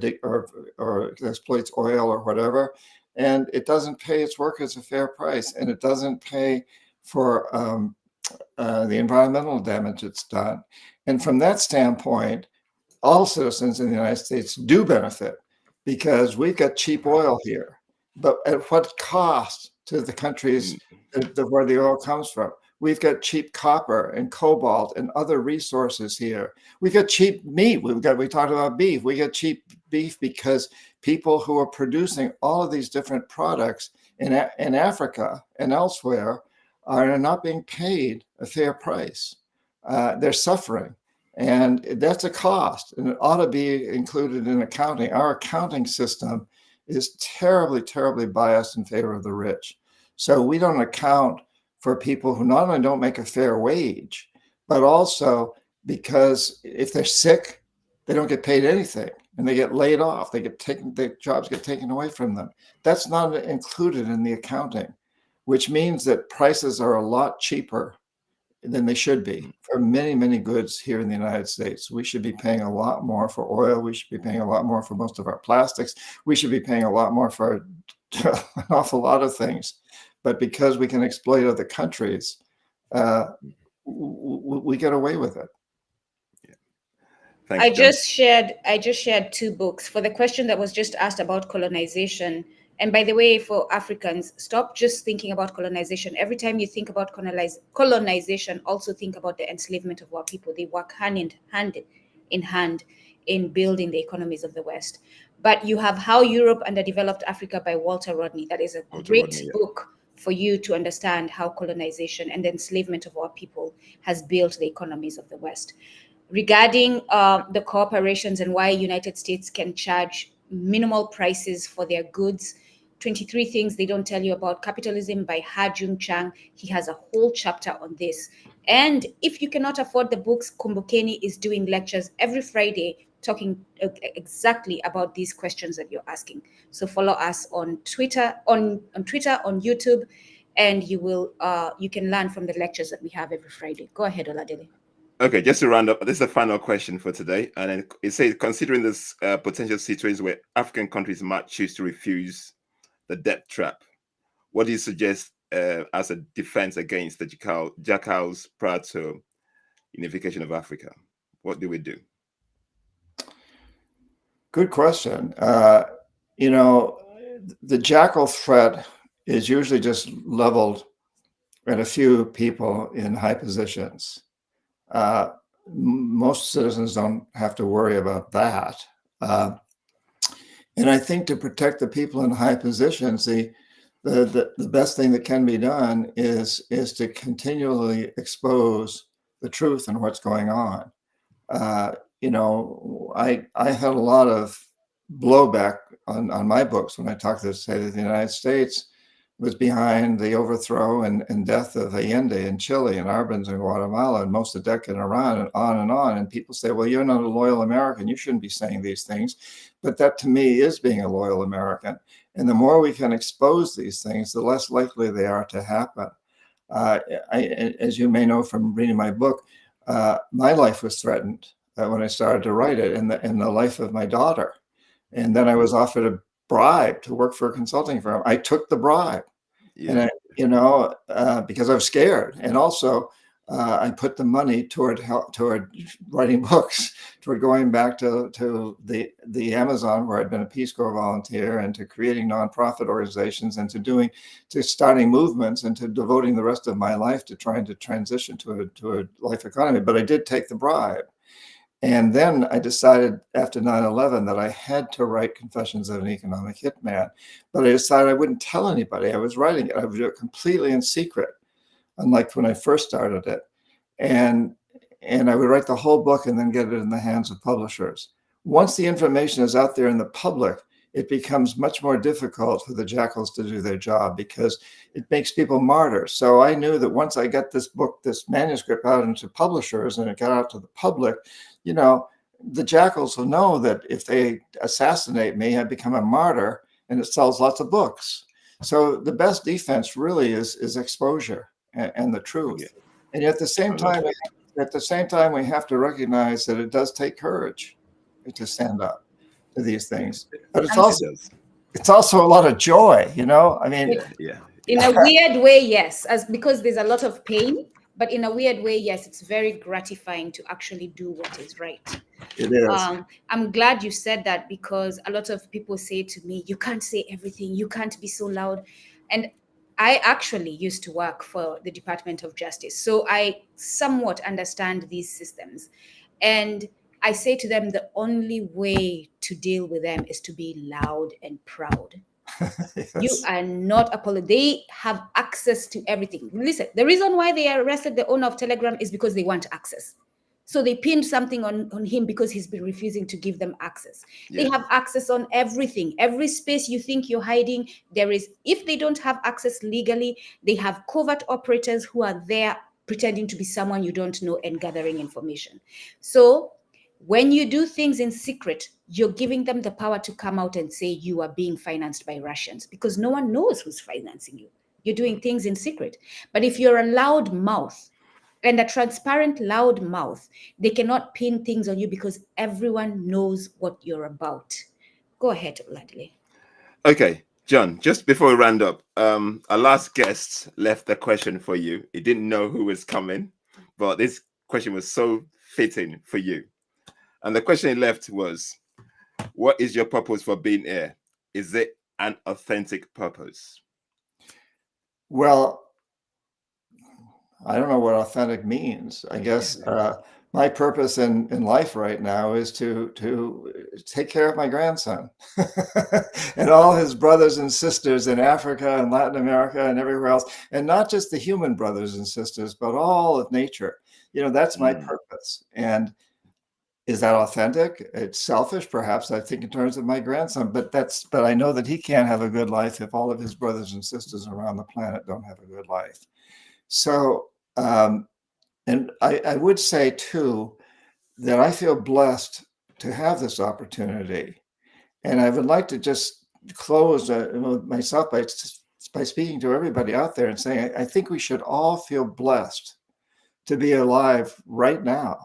exploits oil or whatever, and it doesn't pay its workers a fair price, and it doesn't pay for the environmental damage it's done. And from that standpoint, all citizens in the United States do benefit because we've got cheap oil here. But at what cost to the countries where the oil comes from? We've got cheap copper and cobalt and other resources here. We got cheap meat. We talked about beef. We get cheap beef because people who are producing all of these different products in Africa and elsewhere are not being paid a fair price. They're suffering. And that's a cost, and it ought to be included in accounting. Our accounting system is terribly, terribly biased in favor of the rich. So we don't account for people who not only don't make a fair wage, but also because if they're sick, they don't get paid anything and they get laid off. Their jobs get taken away from them. That's not included in the accounting, which means that prices are a lot cheaper than they should be for many, many goods here in the United States. We should be paying a lot more for oil. We should be paying a lot more for most of our plastics. We should be paying a lot more for an awful lot of things. But because we can exploit other countries, we get away with it. Thanks, I just shared two books for the question that was just asked about colonization. And by the way, for Africans, stop just thinking about colonization. Every time you think about colonization, also think about the enslavement of our people. They work hand in hand in building the economies of the West. But you have How Europe Underdeveloped Africa by Walter Rodney. That is a great book for you to understand how colonization and the enslavement of our people has built the economies of the West. Regarding the corporations and why United States can charge minimal prices for their goods, 23 Things They Don't Tell You About Capitalism by Ha-Jung Chang. He has a whole chapter on this. And if you cannot afford the books, Kumbukeni is doing lectures every Friday talking exactly about these questions that you're asking. So follow us on Twitter, on YouTube, and you can learn from the lectures that we have every Friday. Go ahead, Oladele. Okay, just to round up, this is the final question for today. And then it says, considering this potential situations where African countries might choose to refuse the debt trap, what do you suggest as a defense against the jackals prior to unification of Africa? What do we do? Good question. The jackal threat is usually just leveled at a few people in high positions. Most citizens don't have to worry about that. And I think to protect the people in high positions, the best thing that can be done is to continually expose the truth and what's going on. I had a lot of blowback on my books when I talked to say that the United States was behind the overthrow and death of Allende in Chile and Arbenz in Guatemala and Mossadegh in Iran and on and on. And people say, well, you're not a loyal American. You shouldn't be saying these things. But that to me is being a loyal American. And the more we can expose these things, the less likely they are to happen. As you may know from reading my book, my life was threatened when I started to write it, and the life of my daughter. And then I was offered a bribe to work for a consulting firm. I took the bribe, and because I was scared. And also, I put the money toward writing books, toward going back to the Amazon, where I'd been a Peace Corps volunteer, and to creating nonprofit organizations, and to starting movements, and to devoting the rest of my life to trying to transition to a life economy. But I did take the bribe. And then I decided after 9/11 that I had to write Confessions of an Economic Hitman. But I decided I wouldn't tell anybody I was writing it. I would do it completely in secret, unlike when I first started it. And I would write the whole book and then get it in the hands of publishers. Once the information is out there in the public, it becomes much more difficult for the jackals to do their job because it makes people martyrs. So I knew that once I got this book, this manuscript out into publishers and it got out to the public, you know, the jackals will know that if they assassinate me, I become a martyr and it sells lots of books. So the best defense really is exposure and the truth. Yeah. And at the same time, we have to recognize that it does take courage to stand up to these things. But it's also a lot of joy, you know? I mean, in a weird way, yes, because there's a lot of pain, but in a weird way, yes, it's very gratifying to actually do what is right. It is. I'm glad you said that, because a lot of people say to me, you can't say everything, you can't be so loud. And I actually used to work for the Department of Justice, so I somewhat understand these systems. And I say to them, the only way to deal with them is to be loud and proud. Yes. You are not apologizing. They have access to everything. Listen, the reason why they arrested the owner of Telegram is because they want access. So they pinned something on him because he's been refusing to give them access. Yeah. They have access on everything. Every space you think you're hiding, there is. If they don't have access legally, they have covert operators who are there pretending to be someone you don't know and gathering information. So when you do things in secret, you're giving them the power to come out and say you are being financed by Russians, because no one knows who's financing you. You're doing things in secret. But if you're a loud mouth, and a transparent, loud mouth, they cannot pin things on you because everyone knows what you're about. Go ahead, Oladile. Okay, John, just before we round up, our last guest left a question for you. He didn't know who was coming, but this question was so fitting for you. And the question he left was, what is your purpose for being here? Is it an authentic purpose? Well, I don't know what authentic means. I guess my purpose in life right now is to take care of my grandson and all his brothers and sisters in Africa and Latin America and everywhere else, and not just the human brothers and sisters, but all of nature. You know, that's my purpose. And is that authentic? It's selfish, perhaps, I think, in terms of my grandson, but I know that he can't have a good life if all of his brothers and sisters around the planet don't have a good life. So, and I would say too, that I feel blessed to have this opportunity. And I would like to just close myself by speaking to everybody out there and saying, I think we should all feel blessed to be alive right now,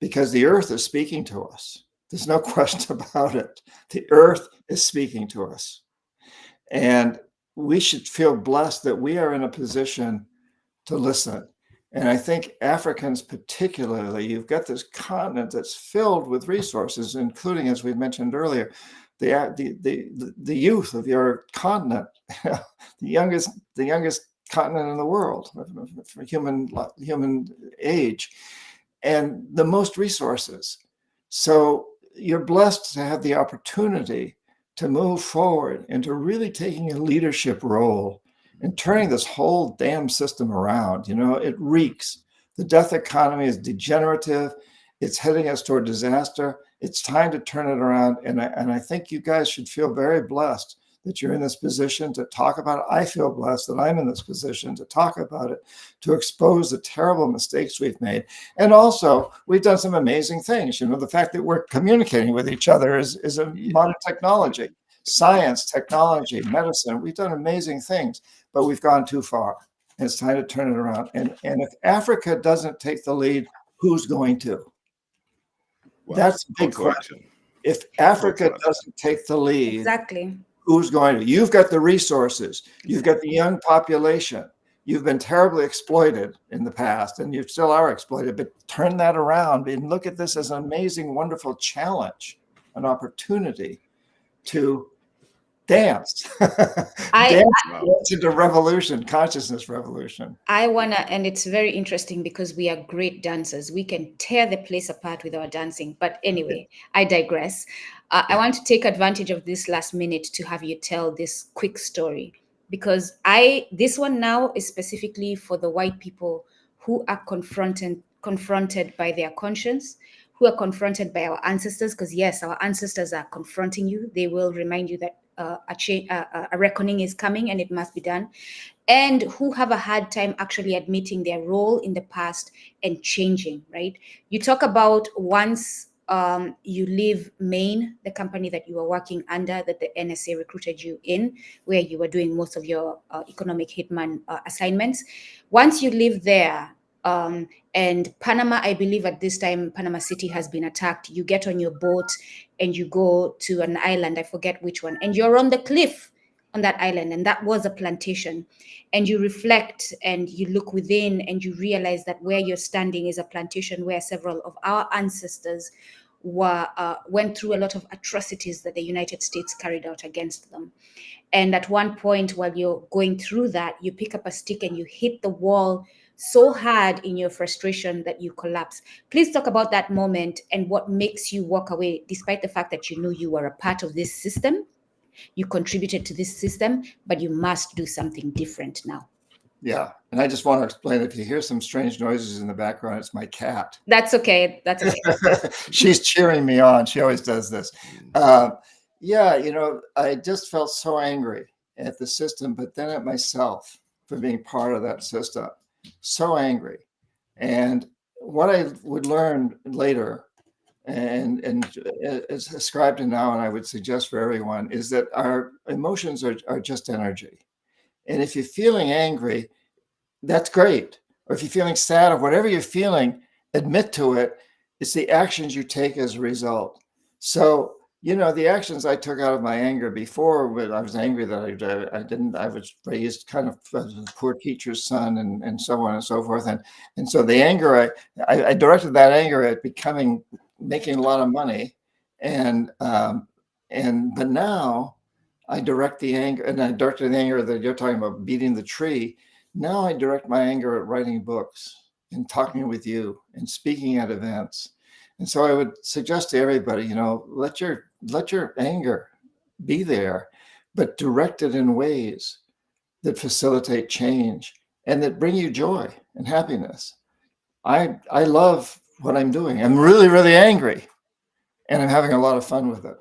because the earth is speaking to us. There's no question about it. The earth is speaking to us. And we should feel blessed that we are in a position to listen. And I think Africans particularly, you've got this continent that's filled with resources, including, as we mentioned earlier, the youth of your continent, the youngest continent in the world for human age, and the most resources. So you're blessed to have the opportunity to move forward into really taking a leadership role and turning this whole damn system around. You know, it reeks. The death economy is degenerative. It's heading us toward disaster. It's time to turn it around. And I think you guys should feel very blessed that you're in this position to talk about it. I feel blessed that I'm in this position to talk about it, to expose the terrible mistakes we've made. And also, we've done some amazing things. You know, the fact that we're communicating with each other is a modern technology. Science, technology, medicine, we've done amazing things, but we've gone too far. And it's time to turn it around. And if Africa doesn't take the lead, who's going to? Wow. That's a big question. If Africa doesn't take the lead, exactly, who's going to? You've got the resources. You've got the young population. You've been terribly exploited in the past, and you still are exploited, but turn that around and look at this as an amazing, wonderful challenge, an opportunity to dance. Dance into revolution, consciousness revolution. I wanna, and it's very interesting because we are great dancers. We can tear the place apart with our dancing. But anyway, I digress. I want to take advantage of this last minute to have you tell this quick story, because this one now is specifically for the white people who are confronted by their conscience, who are confronted by our ancestors, because yes, our ancestors are confronting you. They will remind you that a reckoning is coming and it must be done, and who have a hard time actually admitting their role in the past and changing, right? You talk about once you leave Maine, the company that you were working under, that the NSA recruited you in, where you were doing most of your economic hitman assignments. Once you leave there, and Panama, I believe at this time, Panama City has been attacked. You get on your boat and you go to an island, I forget which one, and you're on the cliff on that island, and that was a plantation. And you reflect and you look within and you realize that where you're standing is a plantation where several of our ancestors went through a lot of atrocities that the United States carried out against them. And at one point, while you're going through that, you pick up a stick and you hit the wall so hard in your frustration that you collapse. Please talk about that moment and what makes you walk away, despite the fact that you knew you were a part of this system, you contributed to this system, but you must do something different now. Yeah. And I just want to explain, if you hear some strange noises in the background, it's my cat. That's okay. That's okay. She's cheering me on. She always does this. Yeah, I just felt so angry at the system, but then at myself for being part of that system. So angry. And what I would learn later, and it's ascribed to now, and I would suggest for everyone, is that our emotions are just energy. And if you're feeling angry, that's great. Or if you're feeling sad or whatever you're feeling, admit to it. It's the actions you take as a result. So, the actions I took out of my anger before, when I was angry that I was raised kind of as a poor teacher's son and so on and so forth. And so the anger, I directed that anger at making a lot of money. But now I direct the anger, and I directed the anger that you're talking about, beating the tree. Now I direct my anger at writing books and talking with you and speaking at events. And so I would suggest to everybody, let your anger be there, but direct it in ways that facilitate change and that bring you joy and happiness. I love what I'm doing. I'm really, really angry, and I'm having a lot of fun with it.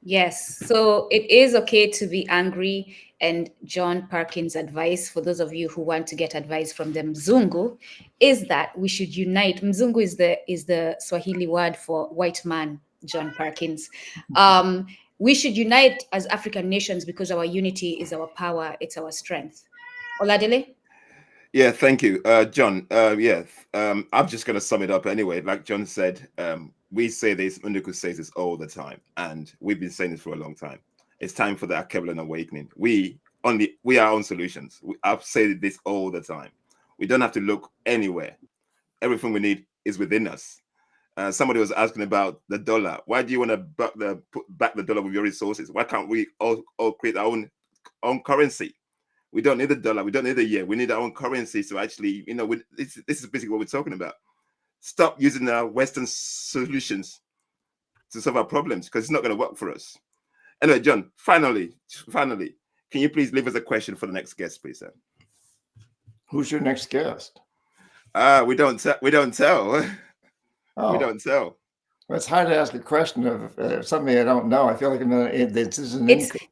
Yes, so it is okay to be angry. And John Perkins' advice, for those of you who want to get advice from the Mzungu, is that we should unite. Mzungu is the Swahili word for white man, John Perkins. We should unite as African nations because our unity is our power, it's our strength. Oladele? Yeah, thank you, John. I'm just going to sum it up anyway. Like John said, we say this, Munduku says this all the time, and we've been saying this for a long time. It's time for the Alkebulan awakening. We are our own solutions. I've said this all the time. We don't have to look anywhere. Everything we need is within us. Somebody was asking about the dollar. Why do you want to back the dollar with your resources? Why can't we all create our own currency? We don't need the dollar. We don't need the yen. We need our own currency. So actually, this is basically what we're talking about. Stop using our Western solutions to solve our problems, because it's not going to work for us. Anyway, John, finally, can you please leave us a question for the next guest, please, sir? Who's your next guest? We don't tell. Oh. We don't tell. Well, it's hard to ask a question of something I don't know. I feel like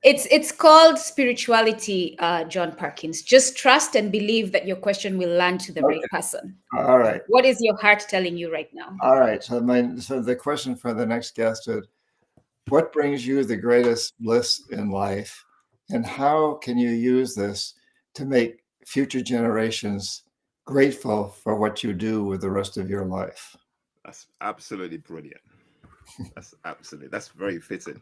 it's called spirituality, John Perkins. Just trust and believe that your question will land to the right person. All right. What is your heart telling you right now? All right. So the question for the next guest is, what brings you the greatest bliss in life, and how can you use this to make future generations grateful for what you do with the rest of your life? That's absolutely brilliant. That's very fitting.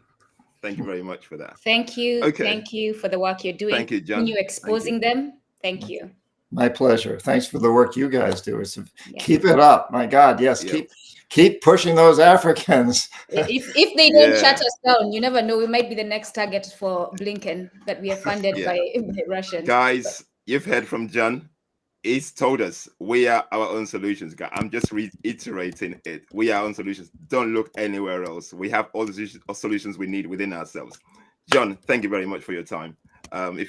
Thank you very much for that. Thank you. Okay. Thank you for the work you're doing. Thank you, John. Continue exposing them. Thank you. My pleasure. Thanks for the work you guys do. Keep it up. My God, yes. Yeah. Keep pushing those Africans. If they don't shut us down, you never know. We might be the next target for Blinken that we are funded by Russians. Guys, you've heard from John. He's told us we are our own solutions, guys. I'm just reiterating it. We are our own solutions. Don't look anywhere else. We have all the solutions we need within ourselves. John, thank you very much for your time. If